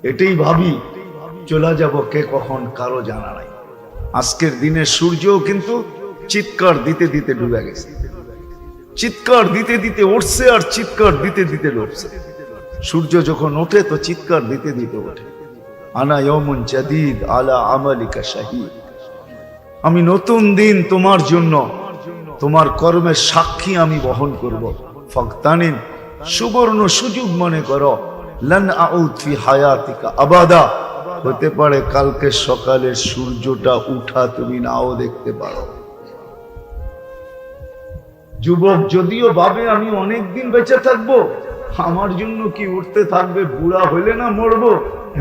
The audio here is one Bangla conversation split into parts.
এটাই ভাবি চলে যাব কে কখন কারো জানা নাই। আজকের দিনে সূর্যও কিন্তু চিৎকার দিতে দিতে ডুবে গেছে, চিৎকার দিতে দিতে উঠছে আর চিৎকার দিতে দিতে ডুবছে। সূর্য যখন ওঠে তো চিৎকার দিতে দিতে ওঠে, আনা ইয়াউমুন জাদীদ আলা আমালিকা শাহীদ, আমি নতুন দিন তোমার জন্য তোমার কর্মের সাক্ষী আমি বহন করব। ফাগতানিম, সুবর্ণ সুযোগ মনে করো, লান আউদ ফি হায়াতিকা আবাদা, হতে পারে কালকে সকালে সূর্যটা উঠা তুমি নাও দেখতে পারো। যুবক যদিও ভাবে আমি অনেক দিন বেঁচে থাকবো, আমার জন্য কি উঠতে থাকবে, বুড়া হইলে না মরবো,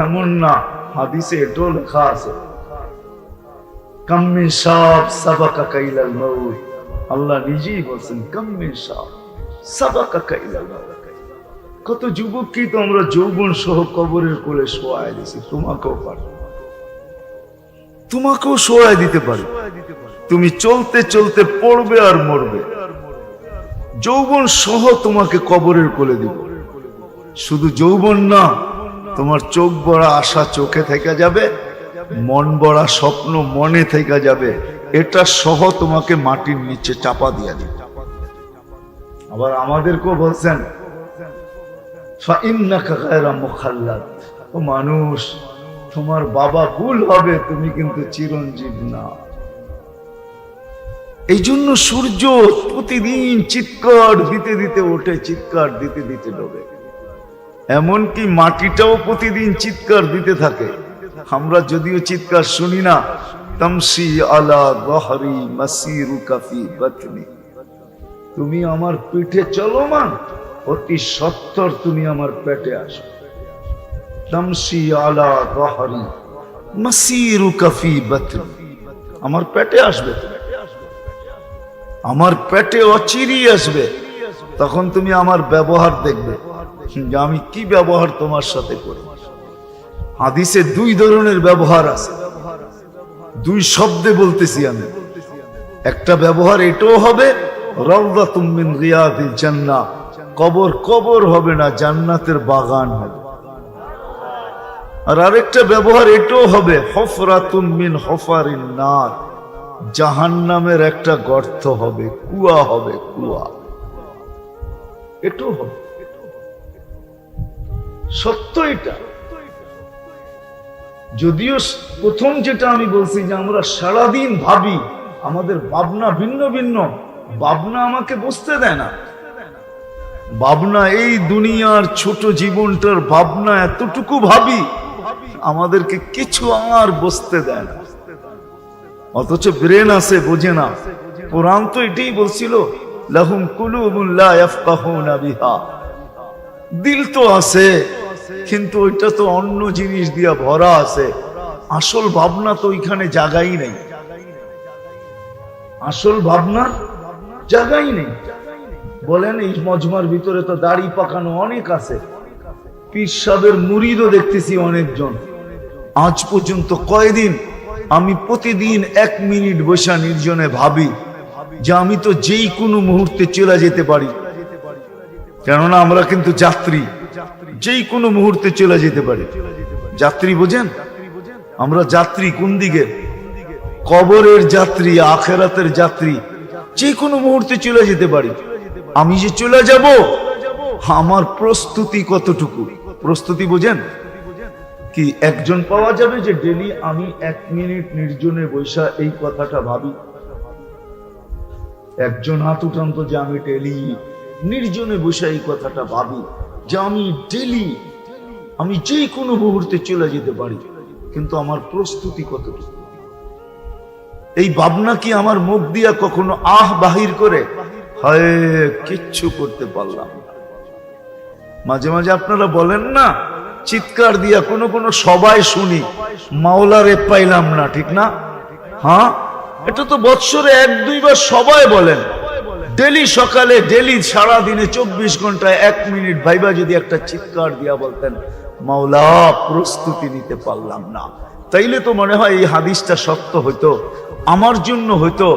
এমন না। হাদিসে এটাও লেখা আছে, কাম মিন শাব সাবাকাকা ইলাল মাউত, আল্লাহ নিজেই বলছেন কাম মিন শাব সাবাকাকা ইলাল মাউত। কত যুবক কি তো আমরা যৌবন সহ কবরের কোলে শোয়ায় দিছি, তোমাকেও পারো, তোমাকেও শোয়ায় দিতে পারে। তুমি চলতে চলতে পড়বে আর মরবে, যৌবন সহ তোমাকে কবরের কোলে দিব। শুধু যৌবন না, তোমার চোখ বড়া আশা চোখে থেকে যাবে, মন বড়া স্বপ্ন মনে থেকে যাবে, এটা সহ তোমাকে মাটির নিচে চাপা দিয়ে দিবে। আবার আমাদেরকেও বলছেন ফাইন্নাকা গায়রা মুখাল্লাদ, ও মানুষ তোমার বাবা ভুল হবে, তুমি কিন্তু চিরঞ্জীব না। এই জন্য সূর্য প্রতিদিন চিৎকার দিতে দিতে ওঠে, চিৎকার দিতে দিতে ডোবে। এমনকি মাটিটাও প্রতিদিন চিৎকার দিতে থাকে। আমরা যদিও চিৎকার শুনি না, তামশি আলা গহরি মাসিরুকা ফি বাতনি, তুমি আমার পিঠে চলমান, অতি সত্বর তুমি আমার পেটে আসো। তামশি আলা গহরি মাসিরুকা ফি বাতনি, আমার পেটে আসবে, আমার পেটে অচিরেই আসবে। তখন তুমি আমার ব্যবহার দেখবে যে আমি কি ব্যবহার তোমার সাথে করি। হাদিসে দুই ধরনের ব্যবহার আছে, দুই শব্দে বলতেছি আমি। একটা ব্যবহার এটাও হবে রাউদাতুম মিন রিয়াদিল জান্নাহ, কবর কবর হবে না, জান্নাতের বাগান হবে। আর আরেকটা ব্যবহার এটাও হবে হুফরাতুম মিন হুফারিন নার, জাহান্নামের একটা গর্ত হবে, কুয়া হবে, কুয়া। এটাও হবে, সত্য এটা। যদিও প্রথম যেটা আমি বলছি যে আমরা সারাদিন ভাবি, আমাদের ভাবনা ভিন্ন ভিন্ন, ভাবনা আমাকে বুঝতে দেয় না। ভাবনা এই দুনিয়ার ছোট জীবনটার ভাবনা এতটুকু ভাবি, আমাদেরকে কিছু আর বুঝতে দেয় না। অথচ ব্রেন আছে, বোঝে না। কোরআন তো এটাই বলছিল, লাহুম কুলুবুন লা ইয়াফকাহুনা বিহা, দিল তো আছে কিন্তু ওইটা তো অন্য জিনিস দিয়া ভরা আছে। আসল ভাবনা তো ওইখানে জায়গাই নেই, আসল ভাবনা জায়গাই নেই। বলেন এই মজমার ভিতরে তো দাড়ি পাকানো অনেক আছে, পীর সাহেবের মুরিদও দেখতেছি অনেকজন। আজ পর্যন্ত কয়দিন আমি প্রতিদিন 1 মিনিট বসা নির্জনে ভাবি যে আমি তো যেই কোনো মুহূর্তে চলে যেতে পারি, কেননা আমরা কিন্তু যাত্রী, যেই কোনো মুহূর্তে চলে যেতে পারি। যাত্রী বোঝেন? আমরা যাত্রী কোন দিকে? কবরের যাত্রী, আখেরাতের যাত্রী, যে কোনো মুহূর্তে চলে যেতে পারি। আমি যে চলে যাব, আমার প্রস্তুতি কতটুকু? প্রস্তুতি বোঝেন কি? একজন পাওয়া যাবে যে ডেলি আমি 1 মিনিট নির্জনে বৈশা এই কথাটা ভাবি? একজন হাত উঠান তো যে আমি ডেলি নির্জনে বৈশা এই কথাটা ভাবি যে আমি ডেলি, আমি যে কোনো মুহূর্তে চলে যেতে পারি, কিন্তু আমার প্রস্তুতি কতটুকু? এই ভাবনা কি আমার মুখ দিয়া কখনো আহ বাহির করে? হয় কিচ্ছু করতে পারলাম না। মাঝে মাঝে আপনারা বলেন না, চিৎকার দিয়া কোনো কোনো সবাই শুনি, মাওলারে পাইলাম না, ঠিক না? হ্যাঁ, এটা তো বৎসরে 1-2 বার সবাই বলেন। ডেলি সকালে, ডেলি সারা দিনে 24 ঘন্টায় 1 মিনিট ভাইবা যদি একটা চিৎকার দিয়া বলতেন, মাওলা প্রস্তুতি নিতে পারলাম না, তাইলে তো মনে হয় এই হাদিসটা সত্য হইতো, আমার জন্য হইতো।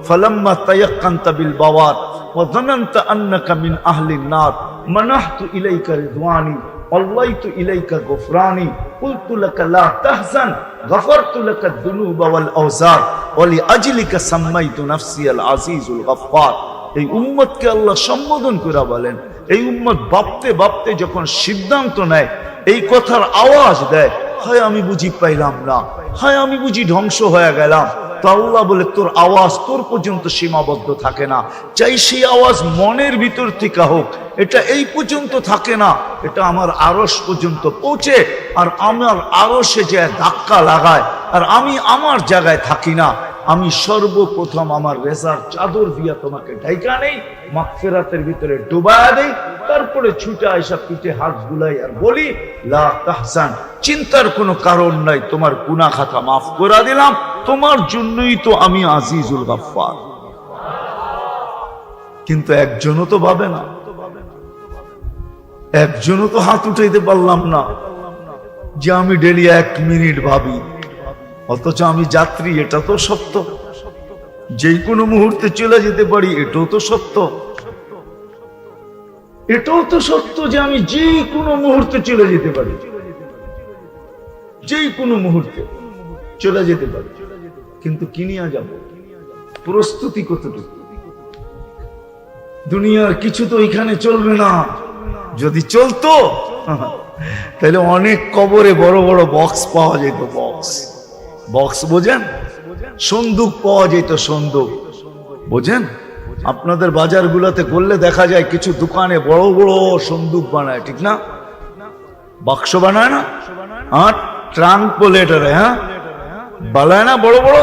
ফালাম্মা তায়াক্কানতা বিল বাওয়ার ওয়া যানানতা আন্নাকা মিন আহলিন নার মানাহতু ইলাইকা রিদওয়ানি আল্লাইতু ইলাইকা গুফরানি কুলতু লাকা লা তাহজান গফারতু লাকা যুনুবা ওয়াল আওজার ওয়া লিআজলিকা সাম্মাইতু নাফসি আল আজিজুল গফফার। এই উম্মতকে আল্লাহ সম্বোধন করে বলেন, এই উম্মত ভাবতে ভাবতে যখন সিদ্ধান্ত নেয়, এই কথার আওয়াজ দেয়, হয় আমি বুঝি পাইলাম না, হয় আমি বুঝি ধ্বংস হয়ে গেলাম, তো আল্লাহ বলে তোর আওয়াজ তোর পর্যন্ত সীমাবদ্ধ থাকে না, চাই সেই আওয়াজ মনের ভিতর থেকে হোক, এটা এই পর্যন্ত থাকে না, এটা আমার আরশ পর্যন্ত পৌঁছে, আর আমার আরশে যে ধাক্কা লাগায়, আর আমি আমার জায়গায় থাকি না, আমি সর্বপ্রথম আমার রেজার চাদর দিয়া তোমাকে ঢাইকা নেই, মাগফিরাতের ভিতরে ডুবায়া দেই, তারপরে ছুটে আইসা পিঠে হাত বুলাই আর বলি লা তাহজান, চিন্তার কোনো কারণ নাই, তোমার গুনাহ খাতা মাফ করে দিলাম, তোমার জন্যই তো আমি আজিজুল গফফার। কিন্তু একজনও তো ভাবে না, একজনও তো হাত উঠাইতে পারলাম না যে আমি ডেলি 1 মিনিট ভাবি, অথচ আমি যাত্রী, এটা তো সত্য, যে কোনো মুহূর্তে চলে যেতে পারি, এটাও তো সত্য, এটাও তো সত্য যে আমি যে কোনো মুহূর্তে চলে যেতে পারি, যে কোনো মুহূর্তে চলে যেতে পারি, কিন্তু কি নিয়ে যাব, প্রস্তুতি কতটুকু? দুনিয়ার কিছু তো এখানে চলবে না, যদি চলতো তাহলে অনেক কবরে বড় বড় বক্স পাওয়া যেত, বক্স, বক্স বোঝেন, সন্দুক পাওয়া যেত, সন্দুক বোঝেন, আপনাদের বাজারগুলোতে করলে দেখা যায় কিছু দোকানে বড় বড় সন্দুক বানায়, ঠিক না, বাক্স বানায় না, আর ট্রাঙ্ক বলে এটারে, হ্যাঁ বানায় না বড় বড়,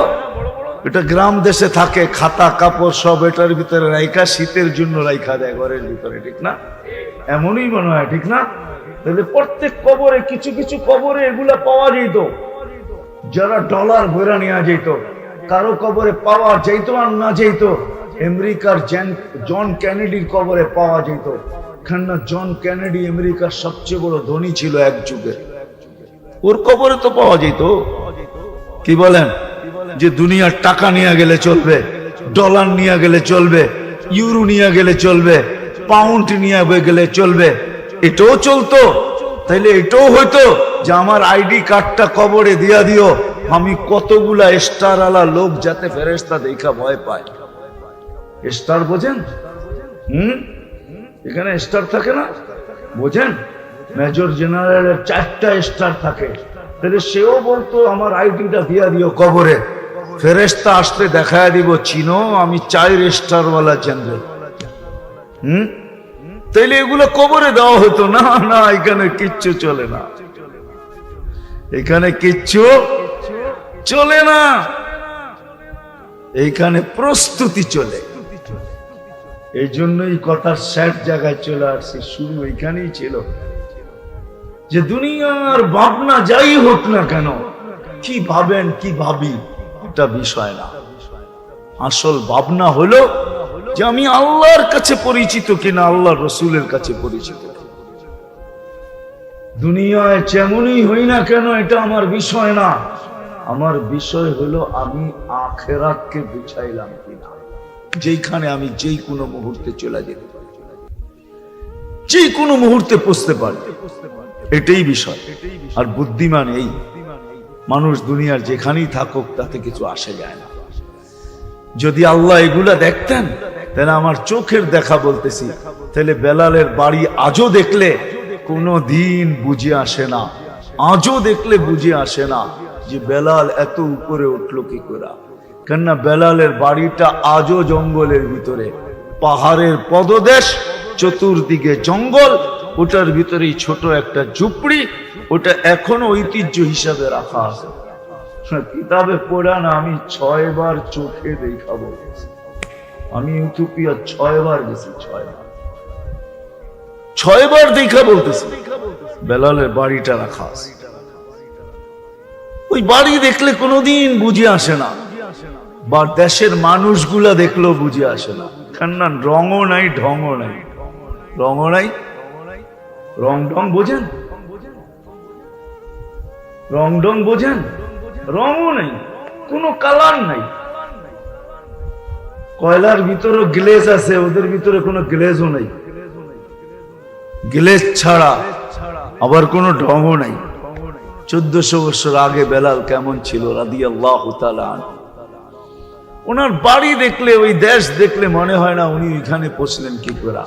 এটা গ্রাম দেশে থাকে, খাতা কাপড় সব এটার ভিতরে রাইখা শীতের জন্য রাইখা দেয় ঘরের ভিতরে, ঠিক না, এমনই মনে হয়, ঠিক না? তাহলে প্রত্যেক কবরে কিছু কিছু কবরে এগুলা পাওয়া যেত, যারা ডলার ভরা নিয়ে যেত, কারো কবরে পাওয়া যেত আর না যেত, আমেরিকার জন কেনেডির কবরে পাওয়া যেত, কেননা জন কেনেডি আমেরিকার সবচেয়ে বড় ধনী ছিল এক যুগে, ওর কবরে তো পাওয়া যেত। কি বলেন, যে দুনিয়ার টাকা নিয়ে গেলে চলবে, ডলার নিয়ে গেলে চলবে, ইউরো নিয়ে গেলে চলবে, পাউন্ড নিয়ে গেলে চলবে, এটাও চলতো, তাইলে এটাও হইতো যে আমার আইডি কার্ডটা কবরে দিয়া দিও, আমি কতগুলা স্টার আলা লোক যাতে ফেরেশতা দেখা ভয় পায়। স্টার বোঝেন? এখানে স্টার থাকে না, বোঝেন, মেজর জেনারেলের 4টা স্টার থাকে, তাহলে সেও বলতো আমার আইডিটা দিয়া দিও কবরে, ফেরেশতা আসলে দেখায় দিব, চিনো আমি 4 স্টার ওয়ালা জেনারেল। তাইলে এগুলো কবরে দেওয়া হতো না, না এখানে কিচ্ছু চলে না, এখানে কিচ্ছু চলে না, এইখানে প্রস্তুতি চলে। এই জন্যই কথার শেষ জায়গায় চলে আসছি, শুরু এখানেই ছিল যে দুনিয়ার ভাবনা যাই হোক না কেন, কি ভাবেন কি ভাবি এটা বিষয় না, আসল ভাবনা হলো যে আমি আল্লাহর কাছে পরিচিত কিনা, আল্লাহ রসুলের কাছে পরিচিত। দুনিয়ায় যেমনই হই না কেন এটা আমার বিষয় না, আমার বিষয় হলো আমি আখিরাতকে বুঝাইলাম কিনা, যেখানে আমি যেই কোনো মুহূর্তে চলে যেতে পারি, যে কোনো মুহূর্তে পৌঁছতে পারি, এটাই বিষয়। আর বুদ্ধিমান এই মানুষ দুনিয়ার যেখানেই থাকুক তাতে কিছু আসে যায় না। যদি আল্লাহ এগুলা দেখতেন, তাহলে আমার চোখের দেখা বলতেছি, তাহলে বেলালের বাড়ি আজও দেখলে কোনো দিন বুঝে আসে না, আজও দেখলে বুঝে আসে না যে বেলাল এত উপরে উঠলো কি করে, কেননা বেলালের বাড়িটা আজও জঙ্গলের ভিতরে, পাহাড়ের পদদেশ, চতুর্দিকে জঙ্গল, ওটার ভিতরেই ছোট একটা ঝুপড়ি, ওটা এখনো ঐতিহ্য হিসাবে রাখা আছে। কিতাবে পড়া না, আমি 6 বার চোখে দেখাবো, আমি ইউথিওপিয়া 6 বার গেছি, 6 বার দেখা বলতেছি, বেলালের বাড়িটা রাখা আছে। ওই বাড়ি দেখলে কোনোদিন বুঝে আসে না, বা দেশের মানুষগুলা দেখলেও বুঝে আসে না, কেননা রঙও নাই ঢঙও নাই, রঙও নাই, রং ঢং বোঝেন, রং ঢং বোঝেন, রঙও নাই, কোনো কালার নাই। কয়লার ভিতরে গ্লেজ আছে, ওদের ভিতরে কোনো গ্লেজও নাই, গ্লেজ ছাড়া আবার কোনো ঢঙও নাই, 1400 বছর আগে বেলাল কেমন ছিল রাদিয়াল্লাহু তাআলা আনহু। ওনার বাড়ি দেখলে, ওই দেশ দেখলে মনে হয় না উনি এখানে পৌঁছলেন কি করে।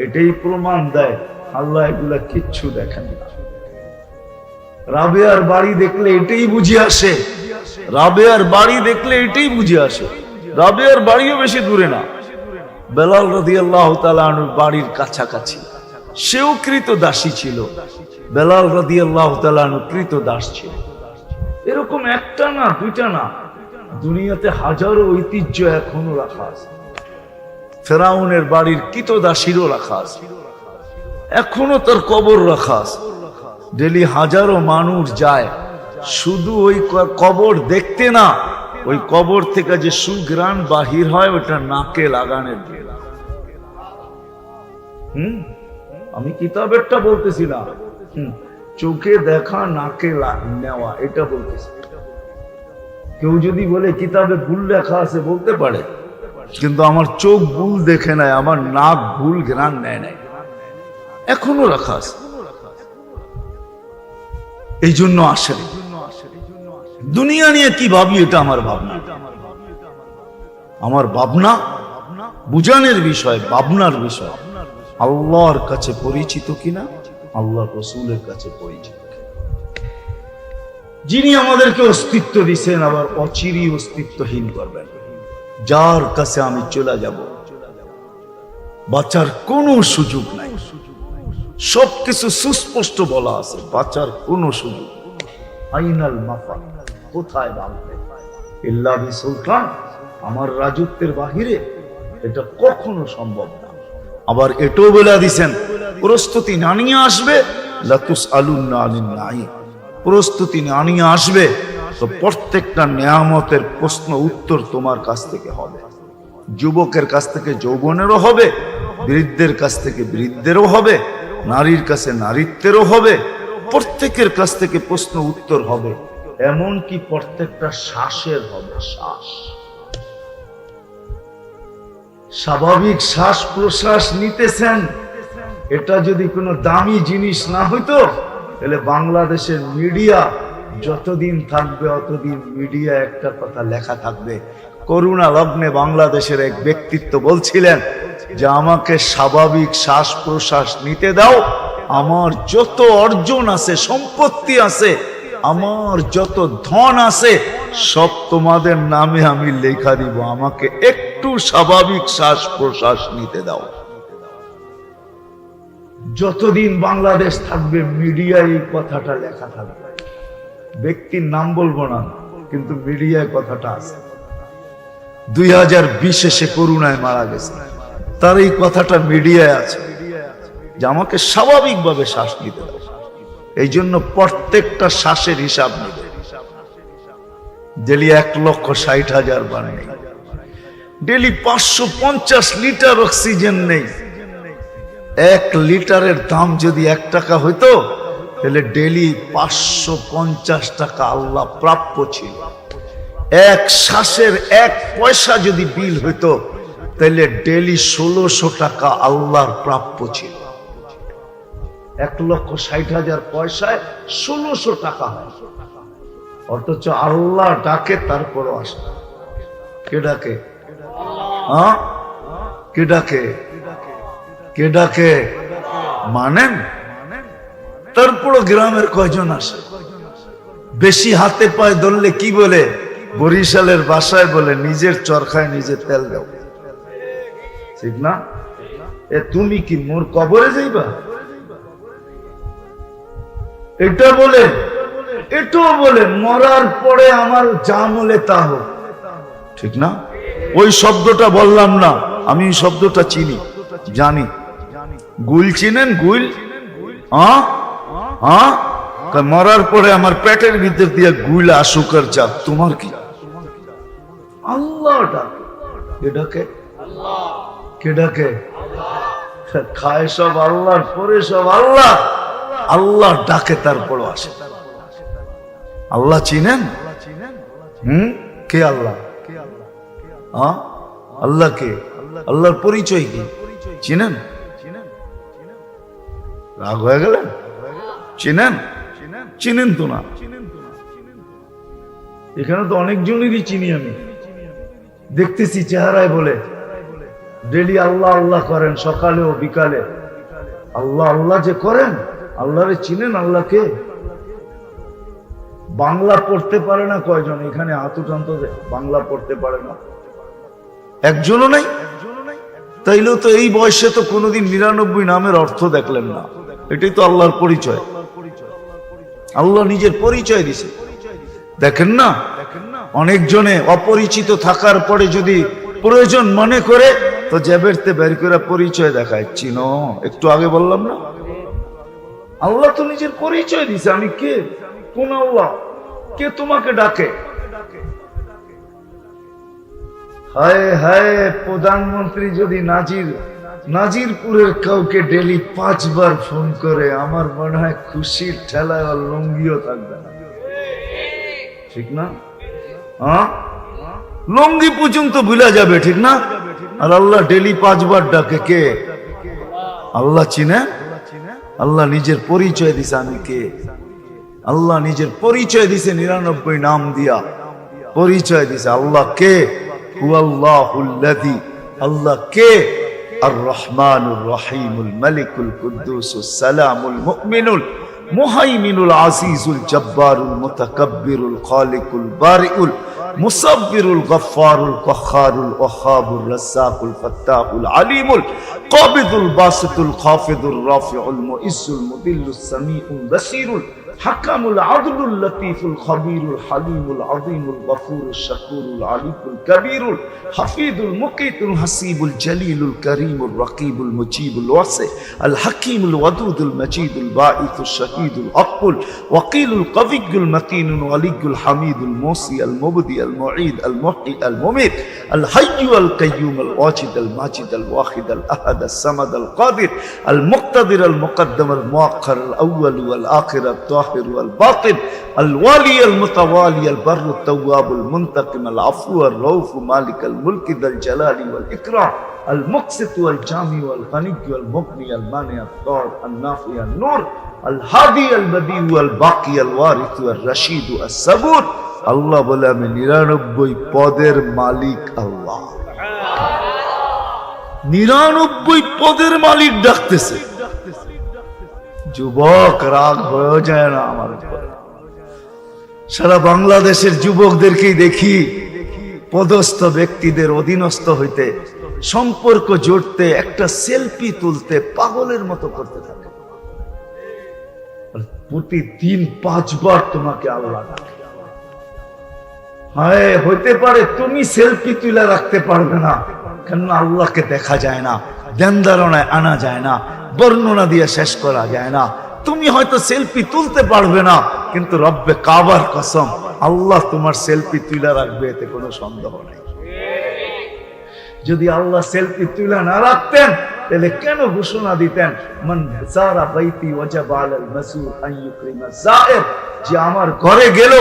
এটাই প্রমাণ দেয় আল্লাহ এগুলা কিচ্ছু দেখেন না। রাবেয়ার বাড়ি দেখলে এটাই বুঝে আসে, রাবেয়ার বাড়ি দেখলে এটাই বুঝে আসে। রাবেয়ার বাড়িও বেশি দূরে না, বেলাল রাদিয়াল্লাহু তাআলা আনহুর বাড়ির কাছাকাছি। সেও কৃতদাসী ছিল, বেলাল রাদিয়াল্লাহু তাআলা আনহু কৃতদাস ছিল। এরকম একটা না দুইটা না, দুনিয়াতে হাজারো ঐতিহ্য এখনো রাখা আছে। ফেরাউনের বাড়ির কৃতদাসীরও রাখা আছে, এখনো তার কবর রাখা আছে। ডেলি হাজারো মানুষ যায় শুধু ওই কবর দেখতে না, ওই কবর থেকে যে সুঘ্রাণ বাহির হয় ওটা নাকে লাগানোর জন্য। আমি কিতাবেরটা বলতেছি না, চোখে দেখা নাকে নেওয়া এটা বলতেছি। কেউ যদি বলে কিতাবে ভুল লেখা আছে বলতে পারে, কিন্তু আমার চোখ ভুল দেখে নাই, আমার নাক ভুল ঘ্রাণ নেয় নাই, এখনো রাখা আছে। এই জন্য আসে দুনিয়া নিয়ে কি ভাবি এটা আমার ভাবনা, আমার ভাবনা বুঝানোর বিষয়, ভাবনার বিষয়। আল্লাহর কাছে পরিচিত কিনা, আল্লাহ রসুলের কাছে পরিচিত, যিনি আমাদেরকে অস্তিত্ব দিচ্ছেন আবার অচিরই অস্তিত্বহীন করবেন, যার কাছে আমি চলে যাব, বাঁচার কোনো সুযোগ নাই। সবকিছু সুস্পষ্ট বলা আছে, বাঁচার কোনো সুযোগ। আইনাল মাফা, কোথায় বাঁধবে? ইল্লা বিসুলতান, আমার রাজত্বের বাহিরে এটা কখনো সম্ভব না। আবার এটাও বলে দিছেন প্রস্তুতি না নিয়ে আসবে, লাতুস আলুন্না আলিন নাঈম, প্রস্তুতি না নিয়ে আসবে তো প্রত্যেকটা নিয়ামতের প্রশ্ন উত্তর তোমার কাছ থেকে হবে। যুবকের কাছ থেকে যৌবনেরও হবে, বৃদ্ধের কাছ থেকে বৃদ্ধেরও হবে, নারীর কাছে নারীত্বেরও হবে, প্রত্যেকের কাছ থেকে প্রশ্ন উত্তর হবে। এমনকি প্রত্যেকটা শ্বাসের হবে। শ্বাস, স্বাভাবিক শ্বাস প্রশ্বাস নিতেছেন, এটা যদি কোনো দামি জিনিস না হইতো তাহলে বাংলাদেশের মিডিয়া যতদিন থাকবে অতদিন মিডিয়া একটা কথা লেখা থাকবে। করুণা লগ্নে বাংলাদেশের এক ব্যক্তিত্ব বলছিলেন যে আমাকে স্বাভাবিক শ্বাস প্রশ্বাস নিতে দাও, আমার যত অর্জন আছে, সম্পত্তি আছে, আমার যত ধন আছে, সব তোমাদের নামে আমি লেখা দিব, আমাকে একটু স্বাভাবিক শ্বাস প্রশ্বাস নিতে দাও। যতদিন বাংলাদেশ থাকবে মিডিয়ায় এই কথাটা লেখা থাকবে। ব্যক্তির নাম বলবো না, কিন্তু মিডিয়ায় কথাটা আছে। 2020 সে করোনায় মারা গেছে, তার এই কথাটা মিডিয়ায় আছে যে আমাকে স্বাভাবিকভাবে শ্বাস নিতে দাও। এই জন্য প্রত্যেকটা শ্বাসের হিসাব নেবে। ডেলি 1,60,000 বার নেই, ডেলি 550 লিটার অক্সিজেন নেই। 1 লিটারের দাম যদি 1 টাকা হইতো তাহলে ডেলি 550 টাকা আল্লাহ প্রাপ্য ছিল। 1 শ্বাসের 1 পয়সা যদি বিল হইতো তাহলে ডেলি 1600 টাকা আল্লাহর প্রাপ্য ছিল। 1,60,000 পয়সায় 1600 টাকা হয়, অথচ আল্লাহ ডাকে তারপরও আসে। কে ডাকে? হ্যাঁ, কে ডাকে? কে ডাকে মানেন? তারপরও গ্রামের কয়জন আসে? বেশি হাতে পায়ে ধরলে কি বলে? বরিশালের ভাষায় বলে নিজের চরখায় নিজে তেল দাও, ঠিক না? এ তুমি কি মোর কবরে যাইবা? এটা বলে, এটাও বলে মরার পরে আমার যা মলে তা হোক, ঠিক না? ওই শব্দটা বললাম না, আমি শব্দটা চিনি, জানি। গুল চিনেন? গুল? মরার পরে আমার পেটের ভিতর দিয়ে গুল আসুক আর যাক, তোমার কি? আল্লাহ ডাকে। কে ডাকে? কে ডাকে? খায় সব আল্লাহর, পরে সব আল্লাহ। আল্লাহ ডাকে তারপরও আসে। আল্লাহ চিনেন? কে আল্লাহ? আল্লাহ কে? আল্লাহর পরিচয় কি চিনেন? রাগ হয়ে গেলেন? চিনেন? চিনেন তো না? এখানে তো অনেকজনেরই চিনি আমি, দেখতেছি চেহারায় বলে ডেলি আল্লাহ আল্লাহ করেন, সকালে ও বিকালে আল্লাহ আল্লাহ যে করেন। আল্লাহরে চিনেন? আল্লাহকে বাংলা পড়তে পারে না কয়জন এখানে? হাত উঠান তো, বাংলা পড়তে পারে না একজনও নাই। তাইলেও তো এই বয়সে তো কোনোদিন 99 নামের অর্থ দেখলেন না। এটাই তো আল্লাহর পরিচয়। আল্লাহ নিজের পরিচয় দিছে, দেখেন না? অনেকজনে অপরিচিত থাকার পরে যদি প্রয়োজন মনে করে তো জেবেরতে বের করে পরিচয় দেখায়, চিনো? একটু আগে বললাম না, আল্লাহ তো নিজের পরিচয় দিছে। আমি কে? কোন আল্লাহ? কে তোমাকে ডাকে? হায় হায়, প্রধানমন্ত্রী যদি নাজিরপুরের কাউকে ডেলি 5 বার ফোন করে, আমার মনে হয় খুশির ঠেলায় আর লুঙ্গিও থাকবে না, ঠিক না? লুঙ্গি পর্যন্ত ভুলা যাবে, ঠিক না? আর আল্লাহ ডেলি 5 বার ডাকে। কে? আল্লাহ চিনে? আল্লাহ নিজের পরিচয় দিছে, আমি কে? আল্লাহ নিজের পরিচয় দিছে 99 নাম দিয়া পরিচয় দিছে। আল্লাহ কে? হুয়াল্লাহুল্লাযী, আল্লাহ কে? আর রহমানুর রহিমুল মালিকুল কুদ্দুসুস সালামুল মুমিনুল মুহাইমিনুল আজিজুল জব্বারুল মুতাকাব্বিরুল খালিকুল বারিউল মুসাব্বিরুল গফফারুল কখারুল ওয়াহাবুর রাজ্জাকুল ফাত্তাহুল আলিমুল কাবিদুল বাসিতুল খাফিদুর রাফিউল মুইজ্জুল মুদিল্লুস সামিউল বাসিরুল হাকামুল আদলুল লতীফুল খবীরুল হালিমুল আযীমুল গফুরুশ শাকুরুল আলিকুল কবীরুল হাফিজুল মুকিতুল হাসিবুল জলিলুল করিমুল রকিবুল মুজিবুল ওয়াসি আল হাকিমুল ওয়াদুদুল মজিদুল বাঈসুশ শাহীদুল আকুল ওয়াকিলুল কবিয়ুল মতিনুল ওয়ালিয়ুল হামিদুল মুসি আল মুবদি আল মুঈদ আল মুহয়ি আল মুমীত আল হাইয়্যু আল কাইয়্যুম আল ওয়াজিদ আল মাজিদ আল ওয়াহিদ আল আহাদ আল সামাদ আল কাদির আল মুক্তাদির আল মুকদ্দম আল মুআক্খার আল আউয়াল ওয়াল আখির আল الظاهر والباطن الوالي المتوالي البر التواب المنتقم العفو الرؤوف مالك الملك ذا الجلال والإكرام المقسط والجامع والغني والمغني المانع الضار النافع النور الهادي البديع والباقي الوارث والرشيد الصبور الله বলে আমি 99 পদের মালিক আল্লাহ। 99 পদের মালিক ডাকতেছে। যুবক রাগ হয়ে যায় না আমার উপর? সারা বাংলাদেশের যুবকদেরকেই দেখি পদস্থ ব্যক্তিদের অধীনস্থ হইতে সম্পর্ক জড়তে, একটা সেলফি তুলতে পাগলের মতো করতে থাকে। প্রতিদিন 5 বার তোমাকে আল্লাহ ডাকে। হায়, হইতে পারে তুমি সেলফি তুলে রাখতে পারবে না, কেন আল্লাহকে দেখা যায় না, ধ্যান ধারণায় আনা যায় না, বর্ণনা দিয়ে শেষ করা যায় না। তুমি হয়তো সেলফি তুলতে পারবে না, কিন্তু রব্বে কাবার কসম আল্লাহ তোমার সেলফি তুলে রাখবে, এতে কোনো সন্দেহ নেই। যদি আল্লাহ সেলফি তুলে না রাখতেন তাহলে কেন ঘোষণা দিতেন মান যারা বাইতি ওয়াজাবা আলাল মাসউর আন ইউকরিমা যায়ের, যে আমার ঘরে গেল,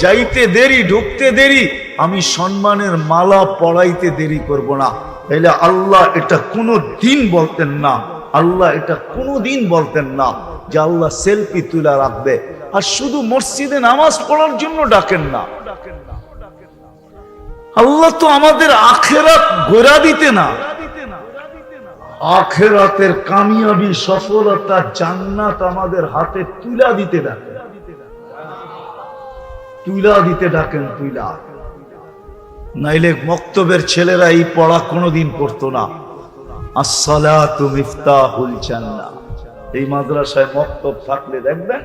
যাইতে দেরি ঢুকতে দেরি, আমি সম্মানের মালা পরাইতে দেরি করব না। তাহলে আল্লাহ এটা কোনো দিন বলতেন না, আল্লাহ এটা কোনোদিন বলতেন না যে আল্লাহ সেলফি তুলে রাখবে। আর শুধু মসজিদে নামাজ পড়ার জন্য ডাকেন না, আল্লাহ তো আমাদের আখিরাত গড়া দিতে না, আখিরাতের কামিয়াবি সফলতা জান্নাত আমাদের হাতে তুলা দিতে ডাকেন, তুলা দিতে ডাকেন, তুলা। নাইলে মক্তবের ছেলেরা এই পড়া কোনোদিন পড়তো না। আসসালাতু মিফতাহুল জান্নাহ। এই মাদ্রাসায় মক্তব থাকলে দেখবেন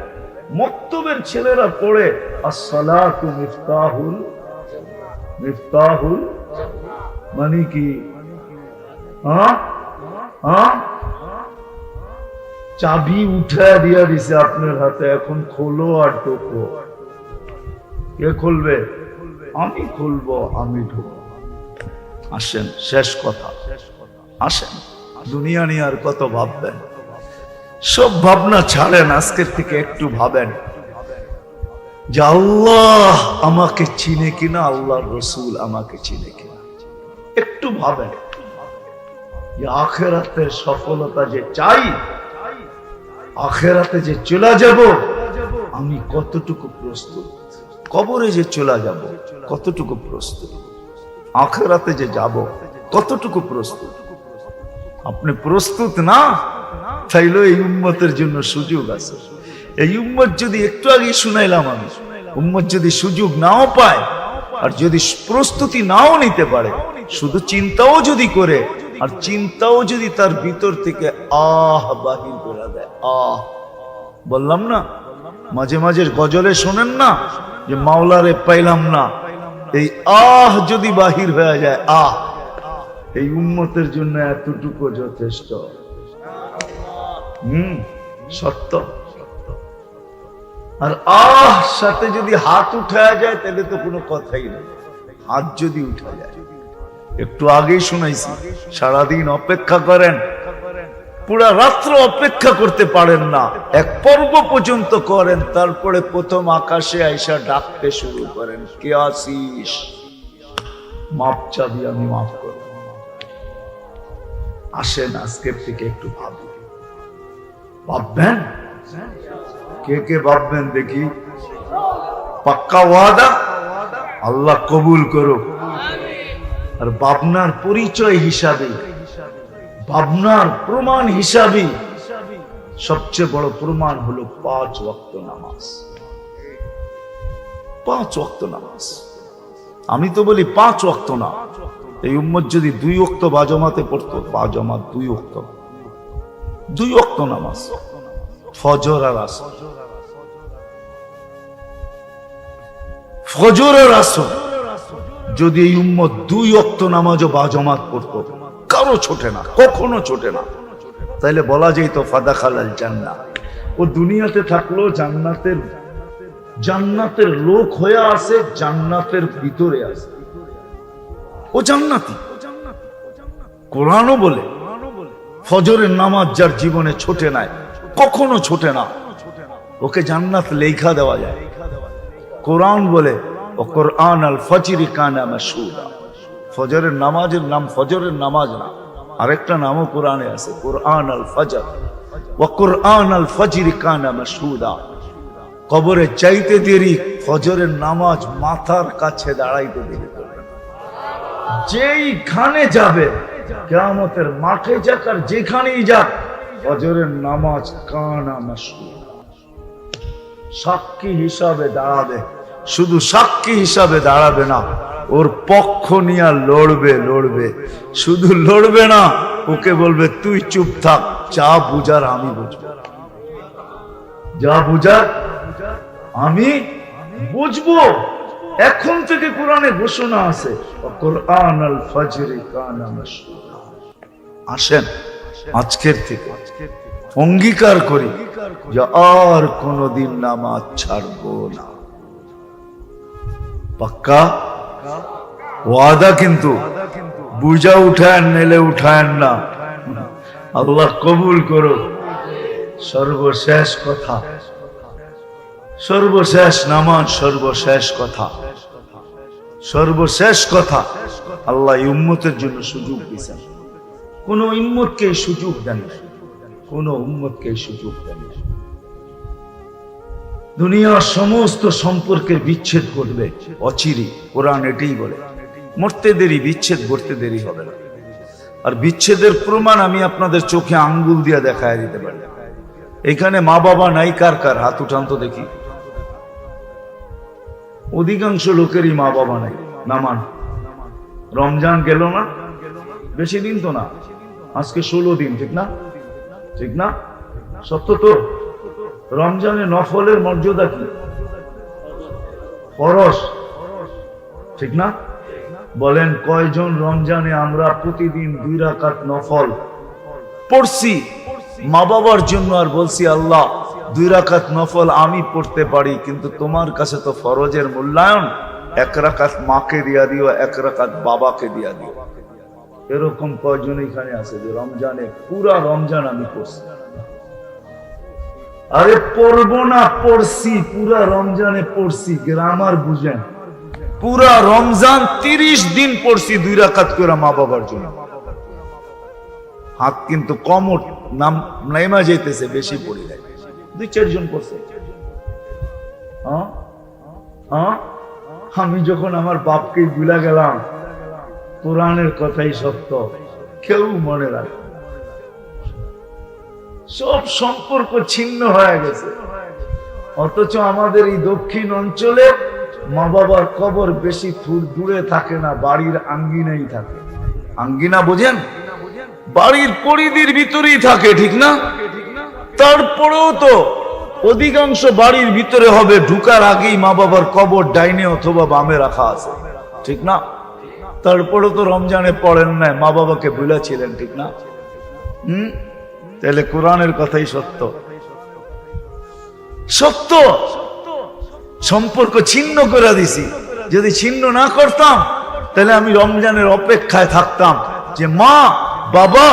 মক্তবের ছেলেরা পড়ে আসসালাতু মিফতাহুল, মিফতাহুল মানে কি? চাবি উঠায় দিয়া দিছে আপনার হাতে, এখন খোলো আর ঢোকো। কে খুলবে? আমি খুলবো, আমি ঢুকবো। আসেন, শেষ কথা, আসেন। দুনিয়া নিয়ে আর কত ভাববেন? সব ভাবনা ছাড়েন, আজকের থেকে একটু ভাবেন যে আল্লাহ আমাকে চিনে কিনা, আল্লাহর রাসূল আমাকে চিনে কিনা। একটু ভাবেন যে আখিরাতের সফলতা যে চাই, আখিরাতে যে চলে যাব, আমি কতটুকু প্রস্তুত, কবরে যে চলে যাব কতটুকু প্রস্তুত, আখিরাতে যে যাব কতটুকু প্রস্তুত। আপনি প্রস্তুত না, তাইলে এই উম্মতের জন্য সুযোগ আছে। এই উম্মত যদি একটু আগে শুনাইলাম আমি, উম্মত যদি সুযোগ নাও পায় আর যদি প্রস্তুতি নাও নিতে পারে, শুধু চিন্তাও যদি করে, আর চিন্তাও যদি তার ভিতর থেকে আহ বাহির করে দেয়, আহ, বললাম না মাঝে মাঝে গজলে শোনেন না যে মাওলারে পাইলাম না, এই আহ যদি বাহির হয়ে যায়, আহ, এই উম্মতের জন্য এতটুকু যথেষ্ট। সত্য। আর আহ সাথে যদি হাত উঠা যায় তাহলে তো কোনো কথাই নেই। হাত যদি উঠা যায়, একটু আগেই শুনাইছি, সারাদিন অপেক্ষা করেন, পুরা রাত্র অপেক্ষা করতে পারেন না, এক পর্ব পর্যন্ত করেন, তারপরে প্রথম আকাশে আইসা ডাকতে শুরু করেন, কে আসিস, মাপ চাবি, আমি মাফ করব। আসেন আজকের থেকে একটু ভাবি, ভাববেন, কে কে ভাববেন দেখি, পাক্কা ওয়াদা, আল্লাহ কবুল করুক। আর ভাবনার পরিচয় হিসাবে, ভাবনার প্রমাণ হিসাবে সবচেয়ে বড় প্রমাণ হলো 5 ওয়াক্ত নামাজ। 5 ওয়াক্ত নামাজ। আমি তো বলি 5 ওয়াক্ত না, এই উম্মত যদি 2 ওয়াক্ত বাজমাতে পড়তো, বাজমাত 2 ওয়াক্ত, 2 ওয়াক্ত নামাজ, ফজর আর আসর, ফজর আর আসর যদি এই উম্মত 2 ওয়াক্ত নামাজও বাজমাত পড়তো, কারো ছোটে না, কখনো ছোটে না, তাইলে বলা যেত ফাদাখালাল জান্নাহ, ও দুনিয়াতে থাকলো জান্নাতের, জান্নাতের লোক হয়ে আছে, জান্নাতের ভিতরে আছে, ও জান্নাতি। কোরআনও বলে ফজরের নামাজ যার জীবনে ছোটে নাই, কখনো ছোটে না, ওকে জান্নাত লেখা দেওয়া যায়। কোরআন বলে ও কোরআন আল ফজরি কানা মাশহুদা, ফজরের নামাজের নাম ফজরের নামাজ না, আরেকটা নামও কোরআনে আছে, কোরআন আল ফজর, ও কোরআন আল ফজরি কানা মাশহুদা। কবরে চাইতে দেরি, ফজরের নামাজ মাথার কাছে দাঁড়াইতে দেরি করবে। যেইখানে যাবে, কিয়ামতের মাঠে যাক আর যেখানেই যাক, ফজরের নামাজ কানা মাশহুদা, সাক্ষী হিসাবে দাঁড়াবে। শুধু সাক্ষী হিসাবে দাঁড়াবে না, ওর পক্ষ নিয়ে লড়বে, লড়বে, শুধু লড়বে না, ওকে বলবে তুই চুপ থাক, যা বুঝার আমি বুঝবো, যা বুঝার আমি বুঝবো। এখন থেকে কোরআনে ঘোষণা আছে, কোরআন আল ফজরি কানা মাশহুদা। আসেন আজকের থেকে অঙ্গীকার করি যে আর কোনদিন নামাজ ছাড়বো না, পাক্কা ওয়াদা। কিন্তু বুঝা উঠায় নেলে উঠায় না, আল্লাহ কবুল করো। সর্বশেষ কথা, সর্বশেষ নামাজ, সর্বশেষ কথা, সর্বশেষ কথা, আল্লাহ উম্মতের জন্য সুযোগ দিয়েছেন। কোন উম্মতকে সুযোগ দেন না, কোন উম্মতকে সুযোগ দেন না। দুনিয়ার সমস্ত সম্পর্কের বিচ্ছেদ ঘটবে অচিরে, কোরআন এটাই বলে। মরতে দেরি, বিচ্ছেদ ঘটতে দেরি হবে না। আর বিচ্ছেদের প্রমাণ আমি আপনাদের চোখে আঙ্গুল দিয়ে দেখায় দিতে পারি। এখানে মা বাবা নাই, কার কার হাত উঠান তো দেখি। অধিকাংশ লোকেরই মা বাবা নাই, নামান। রমজান গেল না, বেশি দিন তো না, আজকে 16 দিন, ঠিক না? ঠিক না? সত্য তো। রমজানে নফলের মর্যাদা কি? ফরজ, ঠিক না? বলেন কয়জন রমজানে আমরা প্রতিদিন 2 রাকাত নফল পড়ছি মা বাবার জন্য, আর বলছি আল্লাহ 2 রাকাত নফল আমি পড়তে পারি, কিন্তু তোমার কাছে তো ফরজের মূল্যায়ন 1 রাকাত মাকে দিয়া দিও, 1 রাকাত বাবাকে দিয়া দিও। এরকম কয়জন এখানে আছে যে রমজানে পুরা রমজান আমি পড়ছি? আরে পড়বো না, পড়ছি, পুরা রমজানে পড়ছি, গ্রামার বুঝেন। পুরা রমজান 30 দিন পড়ছি 2 রাকাত করে মা বাবার জন্য। হাত কিন্তু কম নাইমা যেতেছে, বেশি পড়ি নাই, 2-4 জন পড়ছে। হ্যাঁ হ্যাঁ, আমি যখন আমার বাপকে ভুলে গেলাম, কোরআনের কথাই সত্য, কেউ মনে রাখে, সব সম্পর্ক ছিন্ন হয়ে গেছে। অথচ আমাদের এই দক্ষিণ অঞ্চলে মা বাবার কবর বেশি দূরে থাকে না, বাড়ির আঙ্গিনাই থাকে। আঙ্গিনা বোঝেন? বাড়ির পরিধির ভিতরেই থাকে, ঠিক না? তারপরেও তো অধিকাংশ বাড়ির ভিতরে হবে, ঢুকার আগেই মা বাবার কবর ডাইনে অথবা বামে রাখা আছে, ঠিক না? তারপরে তো রমজানে পড়েন নাই, মা বাবাকে ভুলেছিলেন, ঠিক না? তাহলে কোরআনের কথাই সত্য, সত্য। সম্পর্ক ছিন্ন করে দিছি। যদি ছিন্ন না করতাম তাহলে আমি রমজানের অপেক্ষায় থাকতাম যে মা বাবা